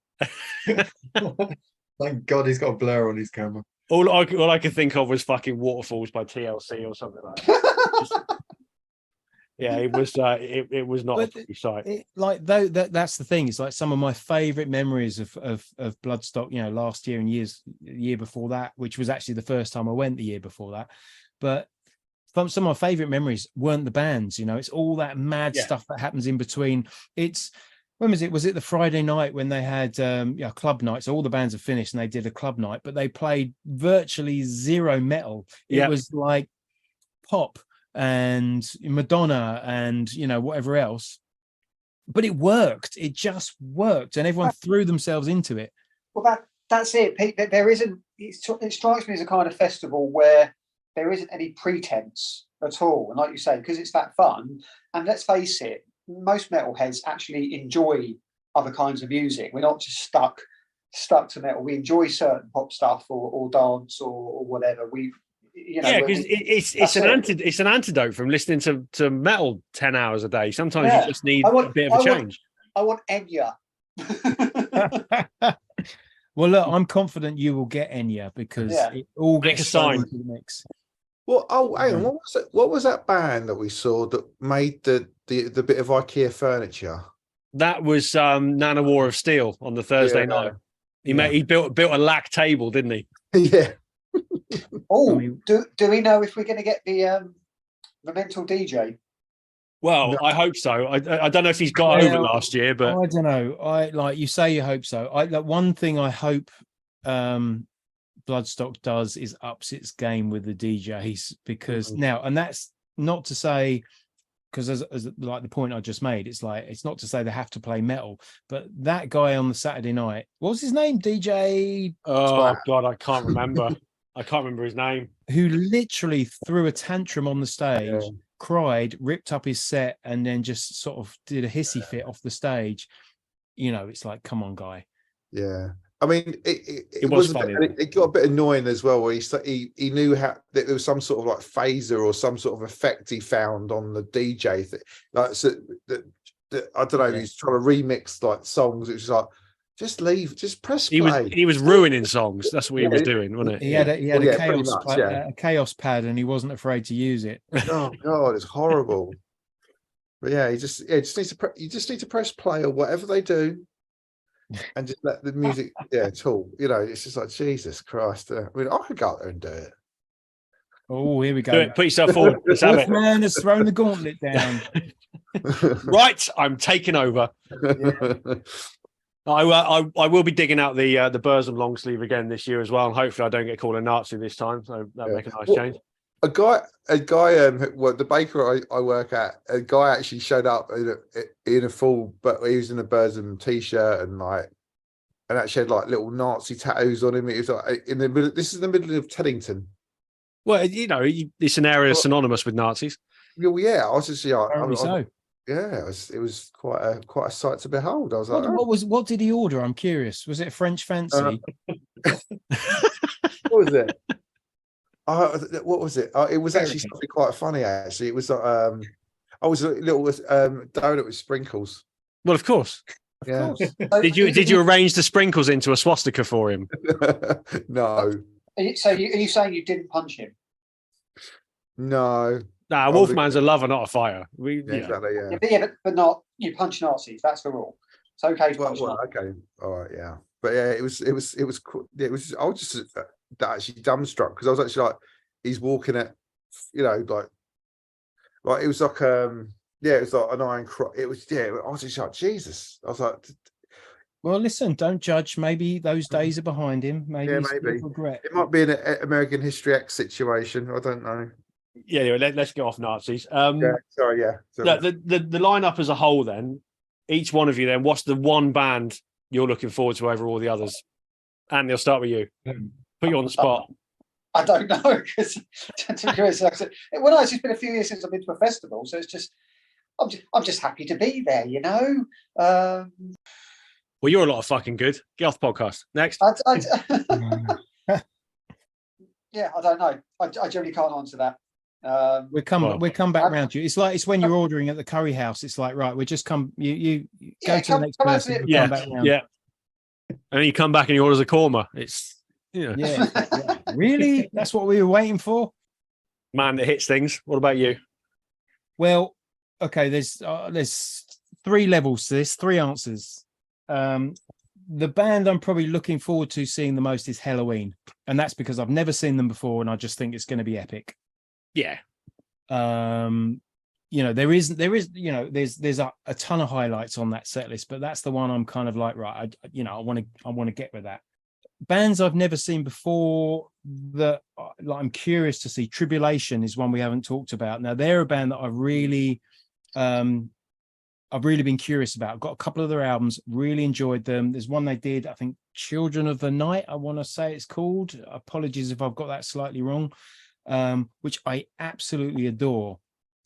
Thank God he's got a blur on his camera. All I could think of was fucking Waterfalls by TLC or something like that. Yeah, it was not a pretty sight. That's the thing. It's like some of my favorite memories of Bloodstock, last year and the year before that, which was actually the first time I went the year before that. But some of my favorite memories weren't the bands, it's all that mad stuff that happens in between. When was it? Was it the Friday night when they had club night? So all the bands have finished and they did a club night, but they played virtually zero metal. It was like pop and Madonna and whatever else, but it worked. It just worked, and everyone threw themselves into it. Well, that's it, Pete. There isn't. It strikes me as a kind of festival where there isn't any pretense at all, and like you say, because it's that fun. And let's face it, most metalheads actually enjoy other kinds of music. We're not just stuck to metal. We enjoy certain pop stuff or dance or whatever. Yeah, because it's an antidote from listening to metal 10 hours a day. Sometimes you just need a bit of a change. I want Enya. Well, look, I'm confident you will get Enya because it all gets thrown into the mix. Well, hang on. What was that band that we saw that made the bit of IKEA furniture? That was Nana War of Steel on the Thursday night. He built a lack table, didn't he? Yeah. Do we know if we're going to get the mental DJ? Well, no. I hope so. I don't know if he's got over last year, but I don't know. I like you say you hope so. One thing I hope Bloodstock does is ups its game with the DJs because now, and that's not to say, because as like the point I just made, it's not to say they have to play metal, but that guy on the Saturday night, what was his name? DJ? Oh God, I can't remember. I can't remember his name. Who literally threw a tantrum on the stage, cried, ripped up his set, and then just sort of did a hissy fit off the stage. It's like, come on, guy. Yeah. I mean, it was funny. It got a bit annoying as well, where he knew how that there was some sort of like phaser or some sort of effect he found on the DJ thing. Like, so that I don't know, he's trying to remix like songs. It was like, just leave, just press play. He was ruining songs. That's what he was doing, wasn't it? He had a chaos pad, and he wasn't afraid to use it. Oh God, it's horrible. But yeah, you just need to press play or whatever they do. And just let the music, talk. It's just like, Jesus Christ. I mean, I could go out there and do it. Oh, here we go. Do it. Put yourself forward. Let's have it. Man has thrown the gauntlet down. Right, I'm taking over. I will be digging out the Burzum long sleeve again this year as well, and hopefully I don't get called a Nazi this time. So that'll make a nice change. A guy, the baker I work at, a guy actually showed up in a full, but he was in a Burzum t-shirt and actually had like little Nazi tattoos on him. It was like in the middle. This is the middle of Teddington. Well, it's an area synonymous with Nazis. Well, yeah, I was just it was quite a sight to behold. I was like, what did he order? I'm curious. Was it a French fancy? What was it? What was it? It was actually something quite funny. Actually, it was I was a little donut with sprinkles. Well, of course. Yeah. Did you arrange the sprinkles into a swastika for him? No. So are you saying you didn't punch him? No. Nah, Wolfman's a lover, not a fighter. Exactly. But not you punch Nazis. That's the rule. It's okay to punch Nazis. Okay. All right. Yeah. But yeah, it was. I was just actually dumbstruck because I was actually like, he's walking at, like it was like it was like an iron cross. It was I was just like, Jesus. I was like, well, listen, don't judge. Maybe those days are behind him. Maybe regret. It might be an American History X situation. I don't know. Yeah, let's get off Nazis. Sorry. The lineup as a whole, then, each one of you, then, what's the one band you're looking forward to over all the others? And they'll start with you. Put you on the spot. I don't know because it's been a few years since I've been to a festival, so it's just I'm just happy to be there, Well, you're a lot of fucking good. Get off the podcast. Next. Yeah, I don't know. I generally can't answer that. We'll come back around to you. It's when you're ordering at the curry house. It's like, right, we just come. You go to the next person. Come back round. Yeah. And then you come back and he orders a korma. It's Really? That's what we were waiting for? Man that hits things. What about you? Well, okay, there's 3 levels to this, 3 answers. The band I'm probably looking forward to seeing the most is Halloween. And that's because I've never seen them before and I just think it's going to be epic. Yeah. There's a ton of highlights on that set list, but that's the one I'm kind of like, right, I want to get with that. Bands I've never seen before that I'm curious to see. Tribulation is one we haven't talked about. Now they're a band that I've really been curious about. I've got a couple of their albums, really enjoyed them. There's one they did, I think Children of the Night, I want to say it's called. Apologies if I've got that slightly wrong. Which I absolutely adore.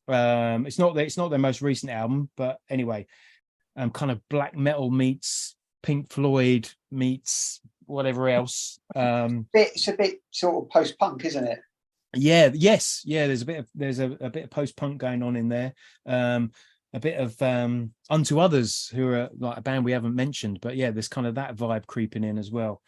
It's not their most recent album, but anyway, kind of black metal meets Pink Floyd meets whatever else. It's a bit sort of post-punk, isn't it? Yeah, yes, yeah. There's a bit of post punk going on in there. A bit of Unto Others, who are like a band we haven't mentioned, but yeah, there's kind of that vibe creeping in as well.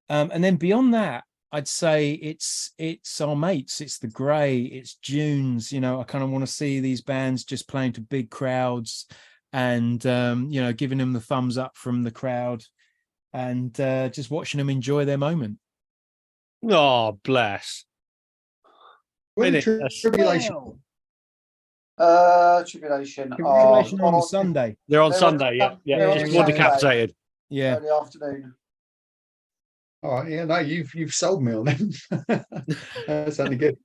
And then beyond that, I'd say it's our mates, it's the Grey, it's Dunes. You know, I kind of want to see these bands just playing to big crowds and you know, giving them the thumbs up from the crowd and just watching them enjoy their moment. Oh, bless. Tribulation. Tribulation. Tribulation on Sunday. They're on Sunday, yeah. Just before Decapitated. Yeah. Early afternoon. All right, yeah, no, you've sold me on them. That's only good.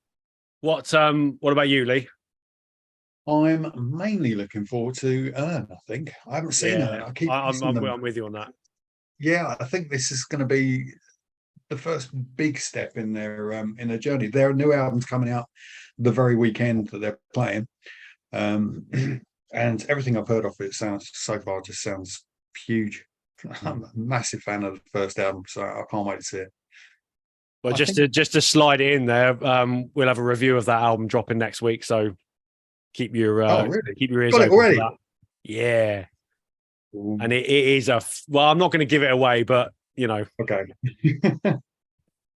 What about you, Lee? I'm mainly looking forward to Earn, I think. I haven't seen it. I'm with you on that. Yeah, I think this is going to be the first big step in their journey. Their new album's coming out the very weekend that they're playing. And everything I've heard of it so far just sounds huge. I'm a massive fan of the first album, so I can't wait to see it. Well, just to slide it in there, we'll have a review of that album dropping next week. So keep your keep your ears open already. for that. Yeah, and it is well, I'm not going to give it away, but you know, okay.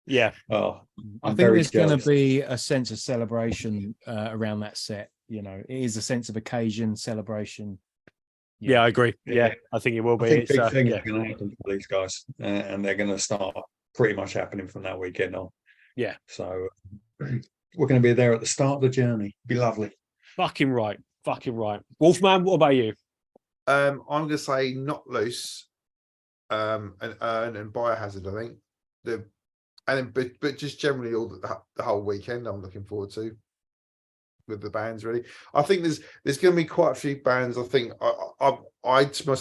Yeah. Oh, I think there's going to be a sense of celebration around that set. You know, it is a sense of occasion, celebration. Yeah, I agree. Yeah, I think it will be. I think big things are going to happen for these guys, and they're going to start pretty much happening from that weekend on. Yeah. So we're going to be there at the start of the journey. Be lovely. Fucking right. Wolfman, what about you? I'm going to say Not Loose, and Earn and Biohazard. I think but just generally all the whole weekend I'm looking forward to with the bands. Really, I think there's going to be quite a few bands. I think I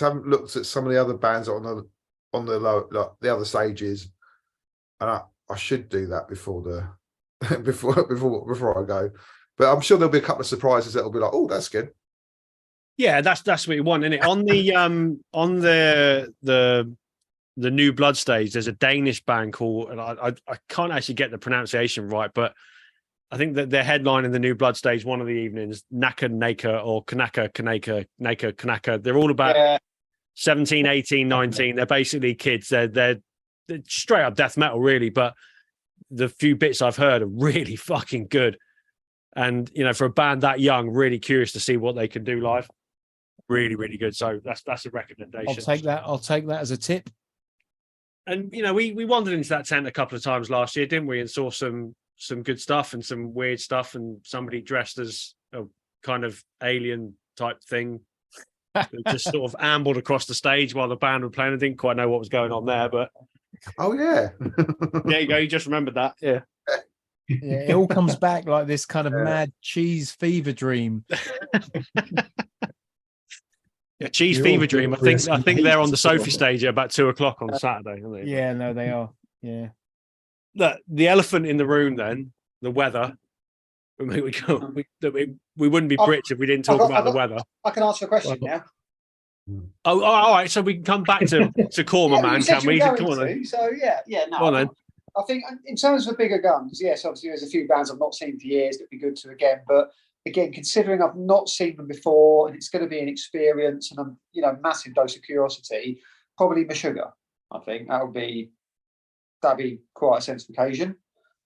haven't looked at some of the other bands on the low, like the other stages, and I should do that before before I go. But I'm sure there'll be a couple of surprises that'll be like, oh, that's good. Yeah, that's what you want, isn't it? On the new Blood stage, there's a Danish band called, and I can't actually get the pronunciation right, but I think that they're headlining the new Blood stage one of the evenings, Naka Naka or Kanaka Kanaka Naka Kanaka. They're all about 17, 18, 19. They're basically kids. They're straight up death metal, really, but the few bits I've heard are really fucking good. And, you know, for a band that young, really curious to see what they can do live. Really, really good. So that's a recommendation. I'll take that as a tip. And, you know, we wandered into that tent a couple of times last year, didn't we? And saw some good stuff and some weird stuff and somebody dressed as a kind of alien type thing just sort of ambled across the stage while the band were playing. I didn't quite know what was going on there, but oh yeah. There you go. You just remembered that. Yeah. Yeah, it all comes back like this kind of mad cheese fever dream. Yeah, cheese fever dream. I think they're on the Sophie stage at about 2:00 on Saturday, aren't they? Yeah, no, they are. Yeah. The elephant in the room, then the weather. We wouldn't be Brits if we didn't talk about the weather. I can answer a question now. Oh, all right. So we can come back to Corma, man, can we? Come on, then. So yeah. No, come on, then. I think in terms of bigger guns, yes, obviously there's a few bands I've not seen for years that'd be good to again. But again, considering I've not seen them before and it's going to be an experience and a massive dose of curiosity, probably Meshuggah. I think that'd be quite a sense of occasion.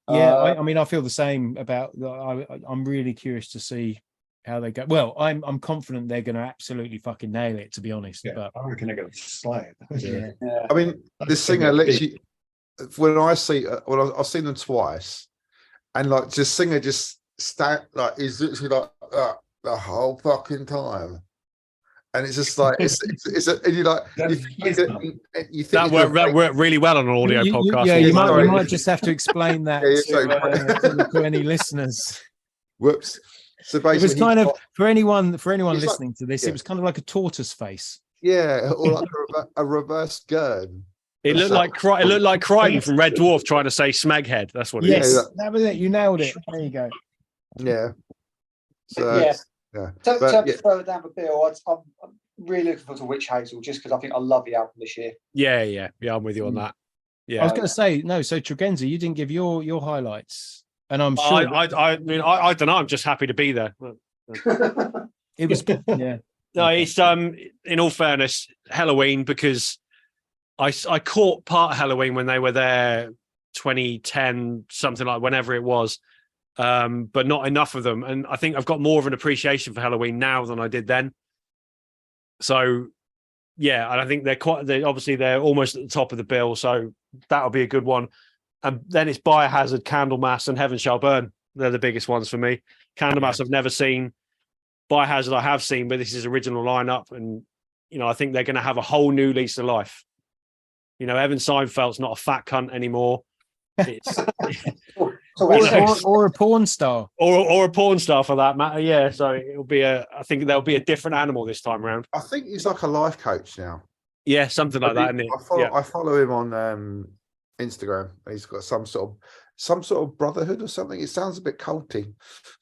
Yeah, I mean, I feel the same about. I'm really curious to see how they go. Well, I'm confident they're going to absolutely fucking nail it. To be honest, yeah, but I reckon they're going to slay it. Yeah. I mean, the singer literally. When I've seen them twice, and like just singer just like is literally like the whole fucking time, and it's just like it's and you like you think that worked really well on an audio podcast. Yeah, you might just have to explain that to any listeners. Whoops. So basically, it was kind of for anyone listening to this, it was kind of like a tortoise face. Yeah, or like a reverse gurn. It looked like Crichton from Red Dwarf trying to say Smeghead. That's what it is. Yes, that was it. You nailed it. There you go. Yeah. So further down the bill, I'm really looking forward to Witch Hazel just because I think I love the album this year. Yeah, I'm with you on that. Yeah, I was going to say no. So Tregenza, you didn't give your highlights. and I'm sure I mean, I don't know. I'm just happy to be there. it was. Yeah. No, it's in all fairness, Halloween, because I caught part of Halloween when they were there 2010, something like whenever it was. But not enough of them. And I think I've got more of an appreciation for Halloween now than I did then. So yeah, and I think they're obviously they're almost at the top of the bill. So that'll be a good one. And then it's Biohazard, Candlemas, and Heaven Shall Burn. They're the biggest ones for me. Candlemas I've never seen. Biohazard I have seen, but this is original lineup, and I think they're going to have a whole new lease of life. Evan Seinfeld's not a fat cunt anymore. It's or a porn star, or a porn star for that matter. Yeah, so it'll be I think there'll be a different animal this time around. I think he's like a life coach now. Yeah, something like that. Isn't it? I follow him on Instagram. He's got some sort of brotherhood or something. It sounds a bit culty.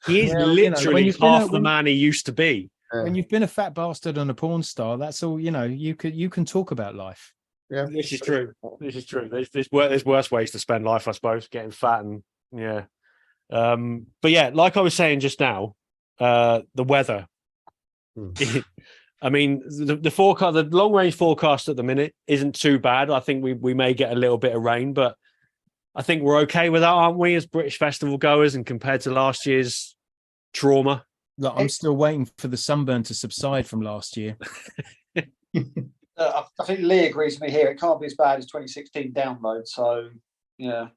He is literally half the man he used to be. When you've been a fat bastard and a porn star, that's all you can talk about life. Yeah, this is true. There's worse ways to spend life, I suppose. Getting fat and but yeah, like I was saying just now, the weather. I mean, the forecast, the long range forecast at the minute isn't too bad. I think we may get a little bit of rain, but I think we're okay with that, aren't we, as British festival goers, and compared to last year's trauma? Look, I'm still waiting for the sunburn to subside from last year. I think Lee agrees with me here. It can't be as bad as 2016 download. So, yeah.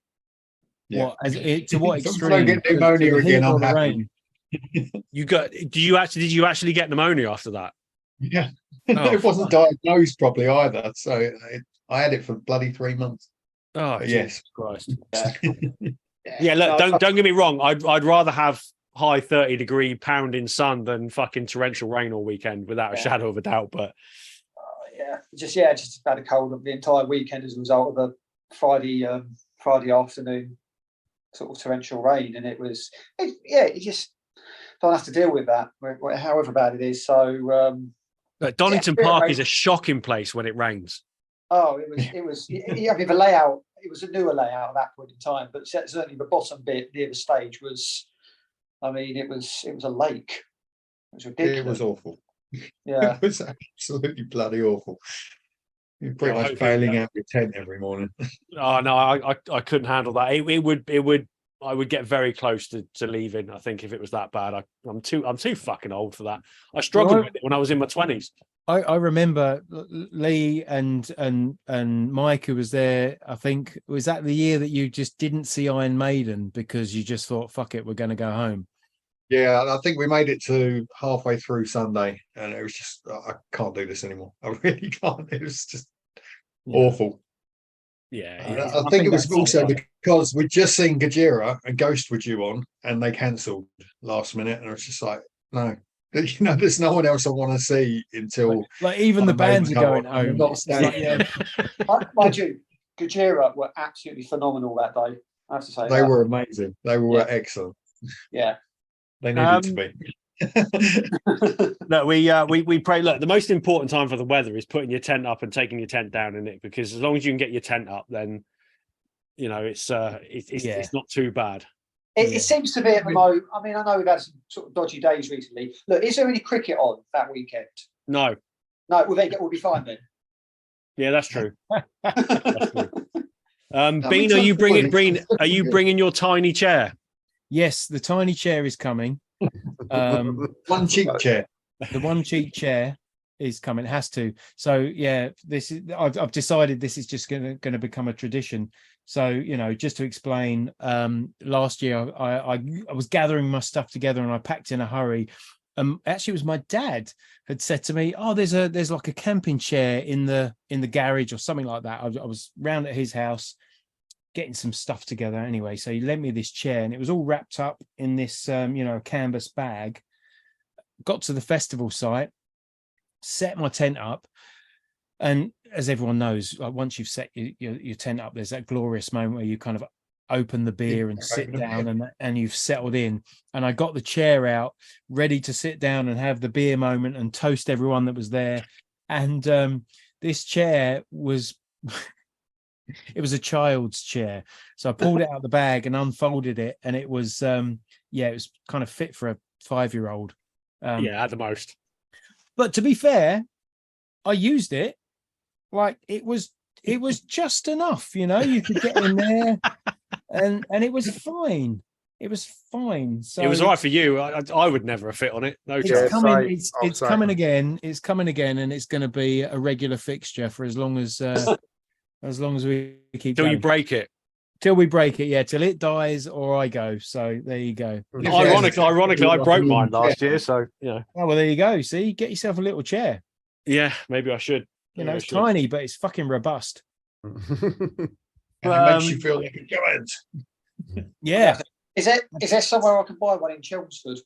What to what extreme? I get pneumonia again. I'm happy. Did you actually get pneumonia after that? Yeah, it wasn't diagnosed properly either. So I had it for bloody 3 months. Oh, but yes, Christ. Yeah, look, don't get me wrong. I'd rather have high 30-degree pounding sun than fucking torrential rain all weekend, without a shadow of a doubt. But just had a cold the entire weekend as a result of the Friday afternoon sort of torrential rain, and you just don't have to deal with that, however bad it is. So Donington Park is a shocking place when it rains. Oh, it was. I mean, the layout. It was a newer layout at that point in time, but certainly the bottom bit near the stage was. I mean, it was a lake. It was ridiculous. It was awful. Yeah, it was absolutely bloody awful. You're pretty much bailing out your tent every morning. Oh no, I couldn't handle that. It would. I would get very close to leaving. I think if it was that bad, I'm too fucking old for that. I struggled with it when I was in my 20s. I remember Lee and Mike, who was there. I think was that the year that you just didn't see Iron Maiden because you just thought, "Fuck it, we're going to go home." Yeah, I think we made it to halfway through Sunday, and it was just I can't do this anymore. I really can't. It was just awful. Yeah, I think it was also because we'd just seen Gajira and Ghost were due on, and they cancelled last minute, and I was just like, no. There's no one else I want to see until even the bands are going home. Not staying. Mind you, Gajira were absolutely phenomenal that day. I have to say they were amazing. They were excellent. Yeah, they needed to be. No, we pray. Look, the most important time for the weather is putting your tent up and taking your tent down in it, because as long as you can get your tent up, then it's not too bad. It seems to be at the moment. I mean, I know we've had some sort of dodgy days recently. Look, is there any cricket on that weekend? No. We'll be fine then. Yeah, that's true. That's true. Bean, are you bringing your tiny chair? Yes, the tiny chair is coming. One cheap chair. The one cheap chair is coming. It has to. So yeah, this is. I've decided this is just going to become a tradition. So just to explain, last year I was gathering my stuff together and I packed in a hurry. Actually, it was my dad had said to me, "Oh, there's like a camping chair in the garage or something like that." I was round at his house getting some stuff together anyway. So he lent me this chair and it was all wrapped up in this canvas bag. Got to the festival site, set my tent up, and as everyone knows, like once you've set your tent up, there's that glorious moment where you kind of open the beer and sit down and you've settled in. And I got the chair out ready to sit down and have the beer moment and toast everyone that was there. And this chair was it was a child's chair. So I pulled it out of the bag and unfolded it, and it was it was kind of fit for a 5-year-old. At the most. But to be fair, I used it like it was just enough, you could get in there, and it was fine. It was fine. So it was all right for you. I would never have fit on it. No it's chance. coming. It's coming again. It's coming again, and it's going to be a regular fixture for as long as we keep. Till going. you break it. Till we break it, yeah. Till it dies or I go. So there you go. Ironically, I broke mine last year. So Oh well, there you go. See, get yourself a little chair. Yeah, maybe I should. It's tiny, but it's fucking robust. It makes you feel like a giant. Yeah. Is there somewhere I can buy one in Chelmsford?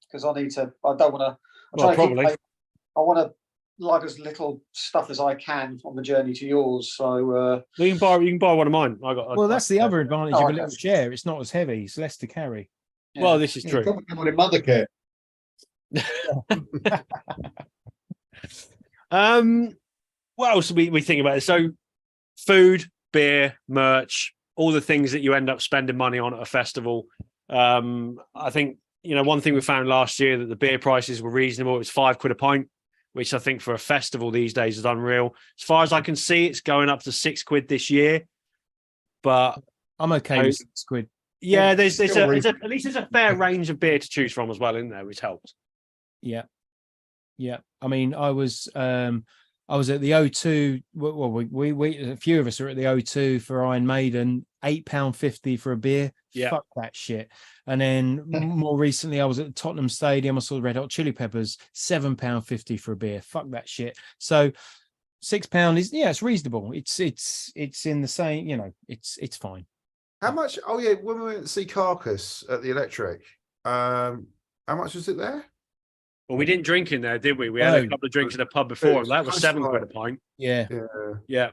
Because I don't want to. Probably. I want to lug as little stuff as I can on the journey to yours. So you can buy one of mine. That's the other advantage of a little chair. It's not as heavy. It's less to carry. Yeah. Well, this is true. Probably come on in mother care. What else we think about it? So, food, beer, merch, all the things that you end up spending money on at a festival. I think one thing we found last year that the beer prices were reasonable. It was £5 a pint, which I think for a festival these days is unreal. As far as I can see, it's going up to £6 this year. But I'm okay with £6. Yeah, there's at least there's a fair range of beer to choose from as well in there, which helps. Yeah. I mean, I was at the O2. Well, we a few of us are at the O2 for Iron Maiden. £8.50 for a beer. Yeah. Fuck that shit. And then more recently, I was at the Tottenham Stadium. I saw the Red Hot Chili Peppers. £7.50 for a beer. Fuck that shit. So £6 is it's reasonable. It's in the same. It's fine. How much? Oh yeah, when we went to see Carcass at the Electric, how much was it there? Well, we didn't drink in there, did we? We had a couple of drinks in a pub before. That was £7 a pint. Yeah.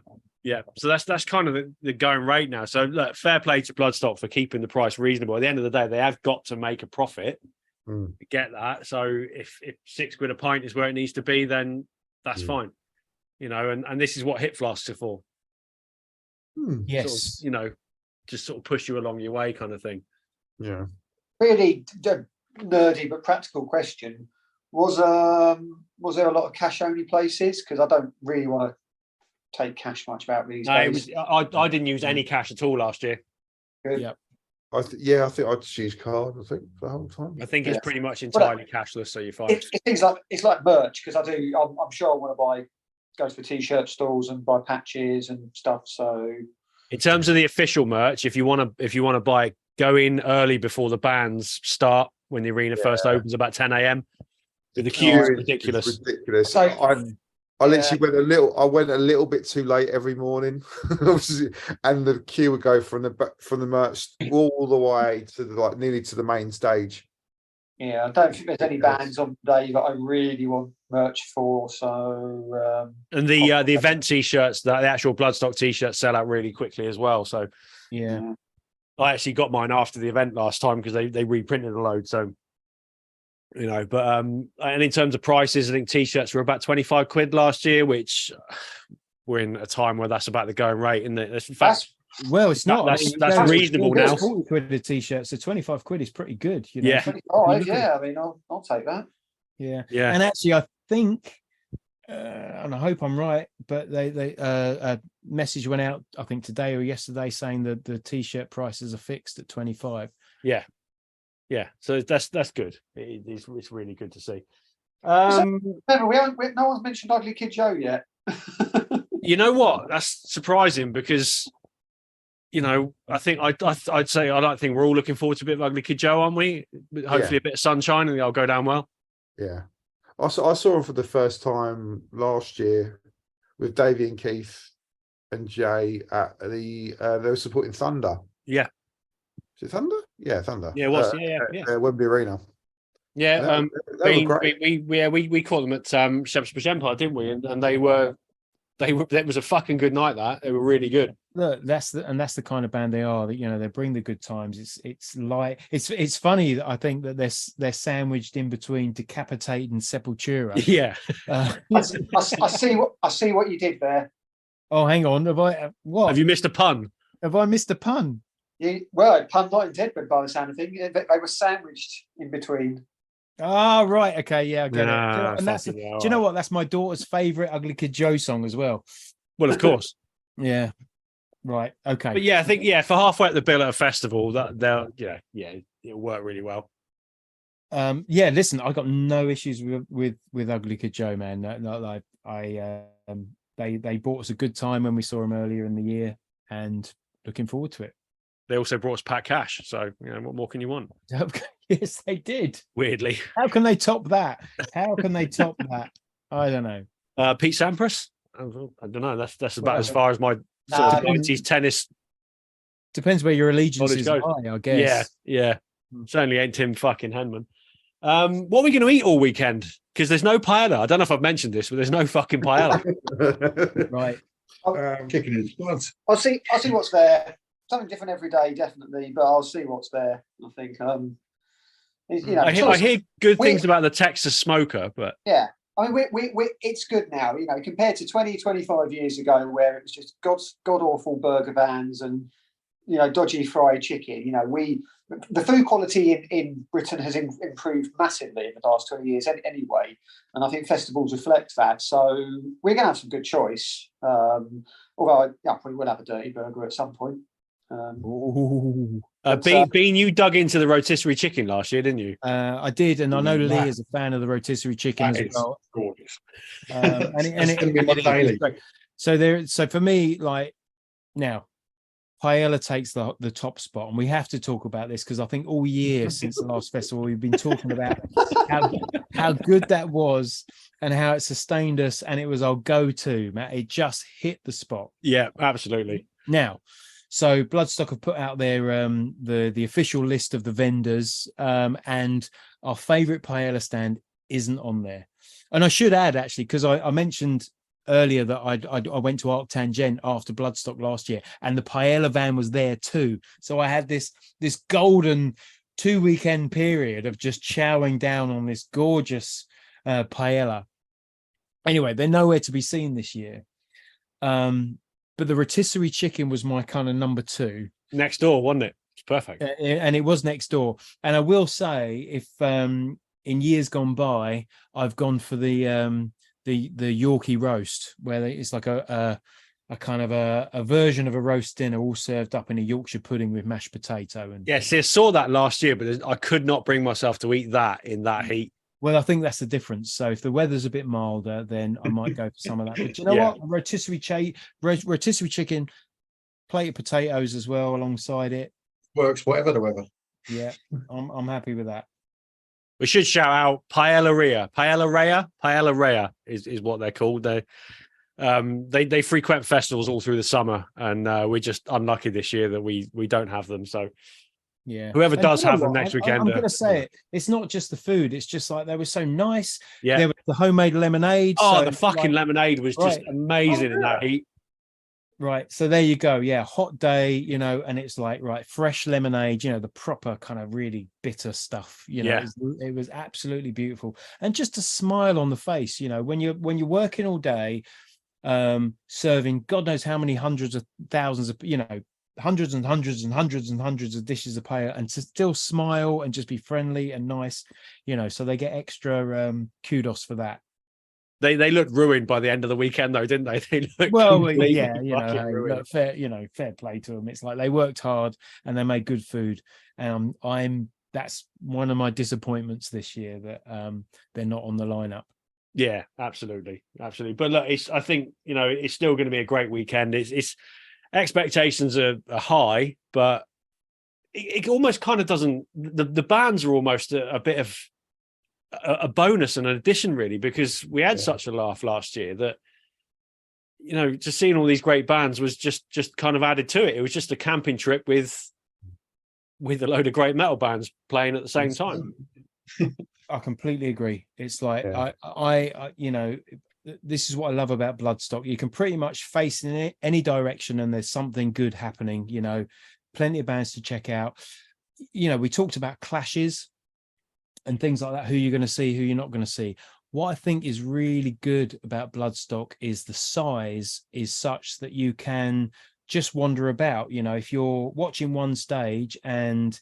So that's kind of the going rate now. So look, fair play to Bloodstock for keeping the price reasonable. At the end of the day, they have got to make a profit. Get that. So if £6 a pint is where it needs to be, then that's fine. And this is what hip flasks are for. Yes. Sort of, just sort of push you along your way, kind of thing. Yeah. Really nerdy but practical question. Was there a lot of cash only places? Because I don't really want to take cash much about these days. I didn't use any cash at all last year. Good. Yeah. I think I just used card. I think for the whole time. I think it's pretty much entirely cashless. So you're fine. It's like merch because I'm sure I want to go to the t-shirt stores and buy patches and stuff. So in terms of the official merch, if you want to buy, go in early before the bands start when the arena first opens about 10 a.m. The queue is ridiculous. It's ridiculous. So, I literally went a little bit too late every morning, and the queue would go from the merch all the way to nearly to the main stage. Yeah, I don't think there's any bands on the day that I really want merch for. So and the event t-shirts, the actual Bloodstock t-shirts sell out really quickly as well. So yeah, I actually got mine after the event last time because they reprinted a load. So. But and in terms of prices, I think t-shirts were about £25 last year, which we're in a time where that's about the going rate, isn't it? In fact, it's not. That's reasonable now. £40 a t-shirt, so £25 is pretty good. Yeah. 25, yeah. I mean, I'll take that. Yeah. Yeah. And actually, I think, and I hope I'm right, but they a message went out, I think today or yesterday, saying that the t-shirt prices are fixed at 25. Yeah. Yeah, so that's good. It's really good to see. No one's mentioned Ugly Kid Joe yet. You know what? That's surprising because, I think I'd say I don't think we're all looking forward to a bit of Ugly Kid Joe, aren't we? Hopefully a bit of sunshine and they'll go down well. Yeah, I saw him for the first time last year with Davey and Keith and Jay at they were supporting Thunder. Yeah. Is it Thunder? Yeah, Thunder. Yeah, it was. Wembley Arena. Yeah, they were great. we caught them at Shepherd's Bush Empire, didn't we? And they were. That was a fucking good night. They were really good. Look, that's the kind of band they are. That they bring the good times. It's like it's funny that I think that they're sandwiched in between Decapitate and Sepultura. Yeah. I see what you did there. Oh, hang on. Have I what? Have you missed a pun? Have I missed a pun? Well, pun not intended by the sound of things. They were sandwiched in between. Ah, right. Okay, yeah, I get it. Ah, And that's, do fucking hell, you know right. what? That's my daughter's favorite Ugly Kid Joe song as well. Well, of course. Yeah. Right. Okay. But yeah, I think for halfway at the bill at a festival, that they'll it'll work really well. Yeah, listen, I got no issues with Ugly Kid Joe, man. They brought us a good time when we saw them earlier in the year, and looking forward to it. They also brought us Pat Cash, so what more can you want? Yes, they did. Weirdly, how can they top that? How can they top that? I don't know. Pete Sampras. I don't know. That's about as far as my sort of 90s tennis. Depends where your allegiances lie, I guess. Yeah. Certainly ain't Tim fucking Henman. What are we going to eat all weekend? Because there's no paella. I don't know if I've mentioned this, but there's no fucking paella. Right. Chicken and spuds. I'll see what's there. Something different every day, definitely, but I'll see what's there. I think. I hear good things about the Texas smoker, but yeah, I mean, we it's good now. Compared to 20, 25 years ago, where it was just god awful burger vans and dodgy fried chicken. The food quality in Britain has improved massively in the last 20 years anyway, and I think festivals reflect that. So we're going to have some good choice. Although I probably will have a dirty burger at some point. Bean, you dug into the rotisserie chicken last year, didn't you? I did, and I know Lee is a fan of the rotisserie chicken as well. Gorgeous. It's going to be my daily. So for me, like now, paella takes the top spot, and we have to talk about this because I think all year since the last festival we've been talking about how good that was and how it sustained us, and it was our go-to, Matt. It just hit the spot. Yeah, absolutely. Now, so Bloodstock have put out their the official list of the vendors, and our favorite paella stand isn't on there. And I should add, actually, because I mentioned earlier that I went to Arc Tangent after Bloodstock last year, and the paella van was there too. So I had this golden 2-weekend period of just chowing down on this gorgeous paella. Anyway, they're nowhere to be seen this year. But the rotisserie chicken was my kind of number 2. Next door, wasn't it? It's perfect. And it was next door. And I will say, if in years gone by, I've gone for the Yorkie roast, where it's like a kind of a version of a roast dinner, all served up in a Yorkshire pudding with mashed potato. And yes, I saw that last year, but I could not bring myself to eat that in that heat. Well, I think that's the difference. So if the weather's a bit milder, then I might go for some of that. But you know what? Rotisserie chicken, plate of potatoes as well alongside it. Works whatever the weather. Yeah, I'm happy with that. We should shout out Paella Rea is what they're called. They frequent festivals all through the summer, and we're just unlucky this year that we don't have them. So yeah, whoever does have them next weekend. I'm going to say it. It's not just the food. It's just like they were so nice. Yeah, there was the homemade lemonade. Oh, the fucking lemonade was just amazing in that heat. Right. So there you go. Yeah. Hot day, and it's like, fresh lemonade, the proper kind of really bitter stuff, it was absolutely beautiful. And just a smile on the face, when you're working all day, serving God knows how many hundreds of thousands of, hundreds and hundreds and hundreds and hundreds of dishes of paella, and to still smile and just be friendly and nice, so they get extra kudos for that. They looked ruined by the end of the weekend, though, didn't they? They looked fair play to them. It's like they worked hard and they made good food. That's one of my disappointments this year, that they're not on the lineup. Yeah, absolutely. But look, I think it's still going to be a great weekend. It's expectations are high, but it almost kind of doesn't. The bands are almost a bit of a bonus and an addition, really, because we had such a laugh last year that just seeing all these great bands was just kind of added to it. It was just a camping trip with a load of great metal bands playing at the same time. I completely agree. It's like I this is what I love about Bloodstock. You can pretty much face in any direction and there's something good happening. Plenty of bands to check out. We talked about clashes and things like that, who you're going to see, who you're not going to see. what I think is really good about Bloodstock is the size is such that you can just wander about. You know, if you're watching one stage and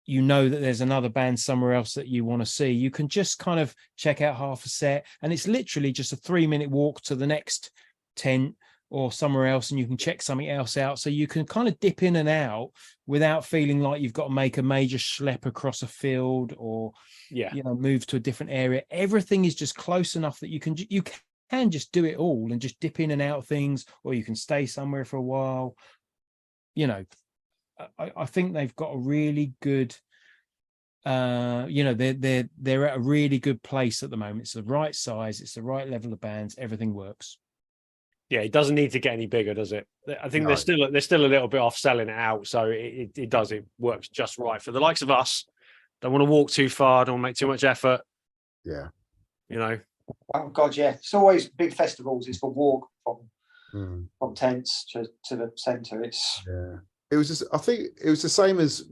you know that there's another band somewhere else that you want to see, you can just kind of check out half a set, and it's literally just a 3-minute walk to the next tent or somewhere else, and you can check something else out. So you can kind of dip in and out without feeling like you've got to make a major schlep across a field or move to a different area. Everything is just close enough that you can just do it all and just dip in and out of things, or you can stay somewhere for a while. You know, I think they've got a really good they're at a really good place at the moment. It's the right size, it's the right level of bands, everything works. Yeah, it doesn't need to get any bigger, does it? I think they're still a little bit off selling it out, so it works just right for the likes of us. Don't want to walk too far, don't want to make too much effort. Yeah, you know. Oh God, yeah. It's always big festivals. It's for walk from tents to the centre. It's It was just. I think it was the same as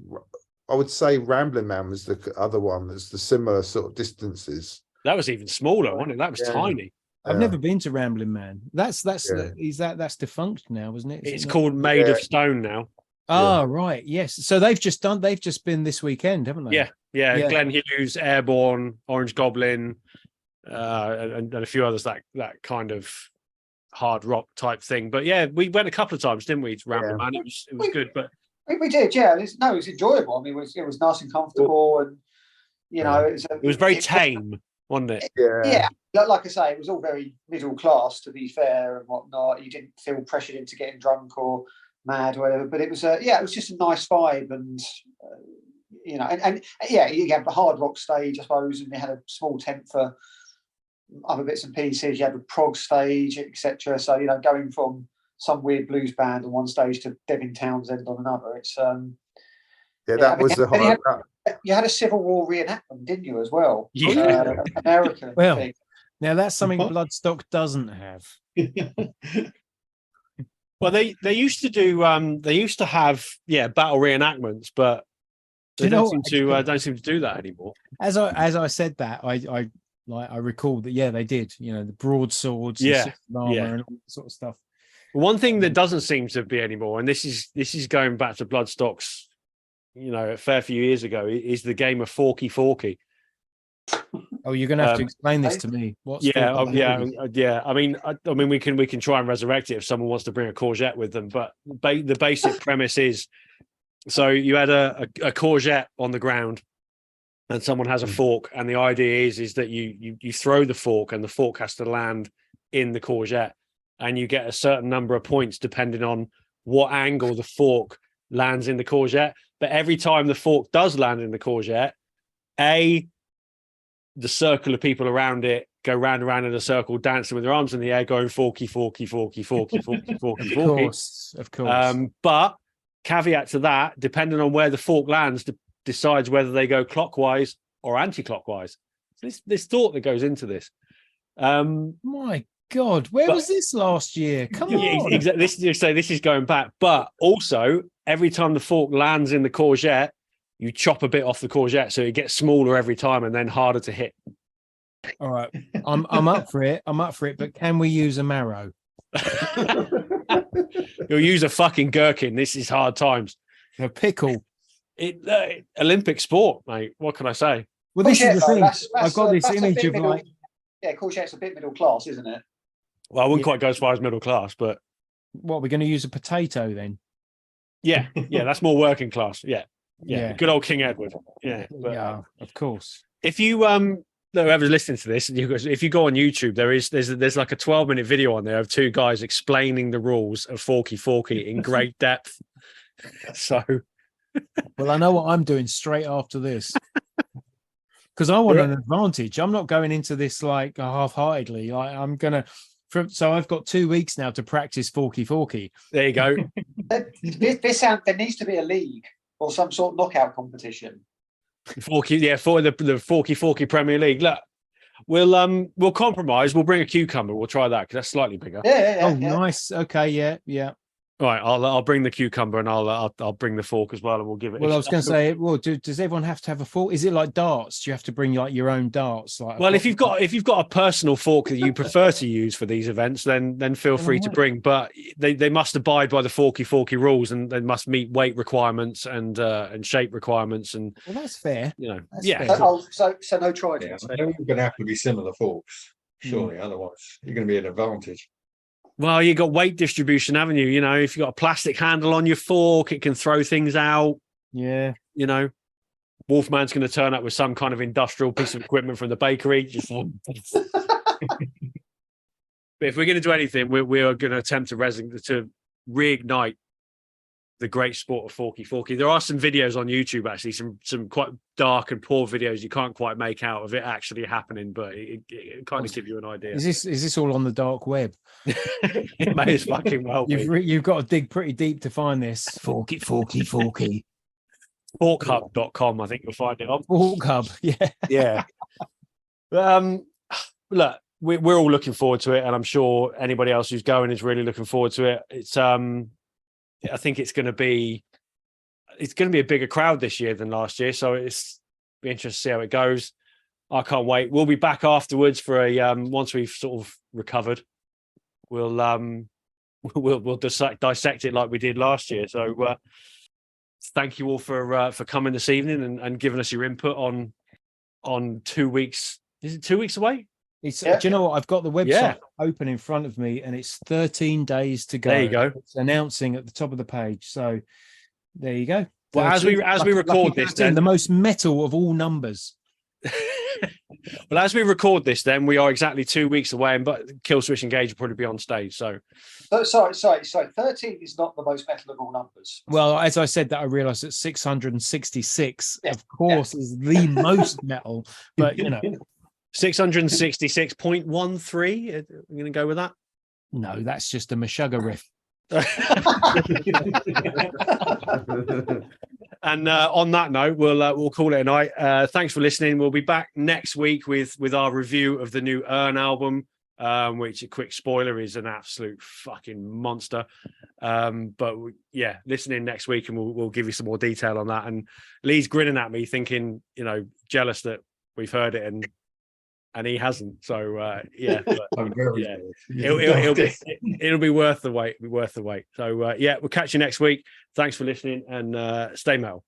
I would say. Rambling Man was the other one. That's the similar sort of distances. That was even smaller, wasn't it? That was tiny. I've never been to Rambling Man. That's defunct now, isn't it? It's called Made of Stone now. Oh, right. Yes. So they've just been this weekend, haven't they? Yeah. Glenn Hughes, Airborne, Orange Goblin, and a few others that kind of hard rock type thing. But yeah, we went a couple of times, didn't we? To Rambling Man. It was good, but we did. Yeah. It was enjoyable. I mean, it was nice and comfortable, and it was very tame, wasn't it? Yeah. Like I say, it was all very middle class, to be fair, and whatnot. You didn't feel pressured into getting drunk or mad or whatever, but it was it was just a nice vibe, and you had the hard rock stage, I suppose, and they had a small tent for other bits and pieces. You had the prog stage, etc. So going from some weird blues band on one stage to Devin Townsend on another, it's you had a Civil War reenactment, didn't you, as well? Yeah, American. Well, thing. Now that's something Bloodstock doesn't have. Well, they used to do they used to have battle reenactments, but they don't seem to do that anymore. As I said that, I recalled that they did. The broadswords, and armor, and all that sort of stuff. One thing that doesn't seem to be anymore, and this is going back to Bloodstock's, a fair few years ago, is the game of Forky Forky. Oh, you're going to have to explain this to me. I mean, we can try and resurrect it if someone wants to bring a courgette with them. But the basic premise is, so you had a courgette on the ground, and someone has a fork, and the idea is that you throw the fork, and the fork has to land in the courgette, and you get a certain number of points depending on what angle the fork lands in the courgette. But every time the fork does land in the courgette, the circle of people around it go round and round in a circle, dancing with their arms in the air, going Forky, Forky, Forky, Forky, Forky, Forky, Forky. Of course. But caveat to that, depending on where the fork lands, decides whether they go clockwise or anti-clockwise. There's thought that goes into this. My God, where was this last year? Come on. Exactly. This is going back. But also, every time the fork lands in the courgette, you chop a bit off the courgette, so it gets smaller every time and then harder to hit. All right, I'm up for it. But can we use a marrow? You'll use a fucking gherkin. This is hard times. A pickle. Olympic sport, mate. What can I say? Well, this is the thing. I've got this image of courgette's a bit middle class, isn't it? Well, I wouldn't quite go as far as middle class, but what, we're going to use a potato then? Yeah, that's more working class. Yeah, good old King Edward. Yeah, of course. If you whoever's listening to this, if you go on YouTube, there's like a 12-minute video on there of two guys explaining the rules of Forky Forky in great depth. So, well, I know what I'm doing straight after this because I want an advantage. I'm not going into this like half-heartedly. I'm gonna. So I've got 2 weeks now to practice Forky Forky. There you go. There needs to be a league or some sort of knockout competition. Forky, for the Forky Forky Premier League. Look, we'll compromise. We'll bring a cucumber. We'll try that because that's slightly bigger. Yeah. Nice. Okay, yeah. All right, I'll bring the cucumber and I'll bring the fork as well, and we'll give it. Well, I was going to say, well, does everyone have to have a fork? Is it like darts? Do you have to bring like your own darts? Like, well, if you've got a personal fork that you prefer to use for these events, then feel free to bring. But they must abide by the Forky Forky rules, and they must meet weight requirements and shape requirements. And well, that's fair. That's fair. So no Trident. Yeah, they're going to have to be similar forks, surely. Otherwise, you're going to be at an advantage. Well, you got weight distribution, haven't you? If you've got a plastic handle on your fork, it can throw things out. Yeah. Wolfman's going to turn up with some kind of industrial piece of equipment from the bakery. But if we're going to do anything, we are going to attempt to reignite the great sport of Forky Forky. There are some videos on YouTube, actually, some quite dark and poor videos you can't quite make out of it actually happening, but it kind of gives you an idea. Is this all on the dark web? It may as fucking well be. You've got to dig pretty deep to find this. Forky Forky Forky. Forkhub.com, I think you'll find it on. Forkhub, yeah. Look, we're all looking forward to it, and I'm sure anybody else who's going is really looking forward to it. It's I think it's going to be a bigger crowd this year than last year, so it's be interesting to see how it goes. I can't wait. We'll be back afterwards for a once we've sort of recovered. We'll dissect it like we did last year. So thank you all for coming this evening and giving us your input on 2 weeks. Is it 2 weeks away? Do you know what? I've got the website open in front of me, and it's 13 days to go. There you go. It's announcing at the top of the page. So there you go. Well, as we record this, then the most metal of all numbers. Well, as we record this, then we are exactly 2 weeks away, but Kill Switch Engage will probably be on stage. So, sorry. 13 is not the most metal of all numbers. Well, as I said that, I realised that 666, of course, is the most metal. But 666.13. I'm going to go with that. No, that's just a Meshuggah riff. And on that note, we'll call it a night. Thanks for listening. We'll be back next week with our review of the new Urn album, which, a quick spoiler, is an absolute fucking monster. But listen in next week, and we'll give you some more detail on that. And Lee's grinning at me, thinking, jealous that we've heard it and he hasn't. So it'll be worth the wait. So we'll catch you next week. Thanks for listening, and stay metal.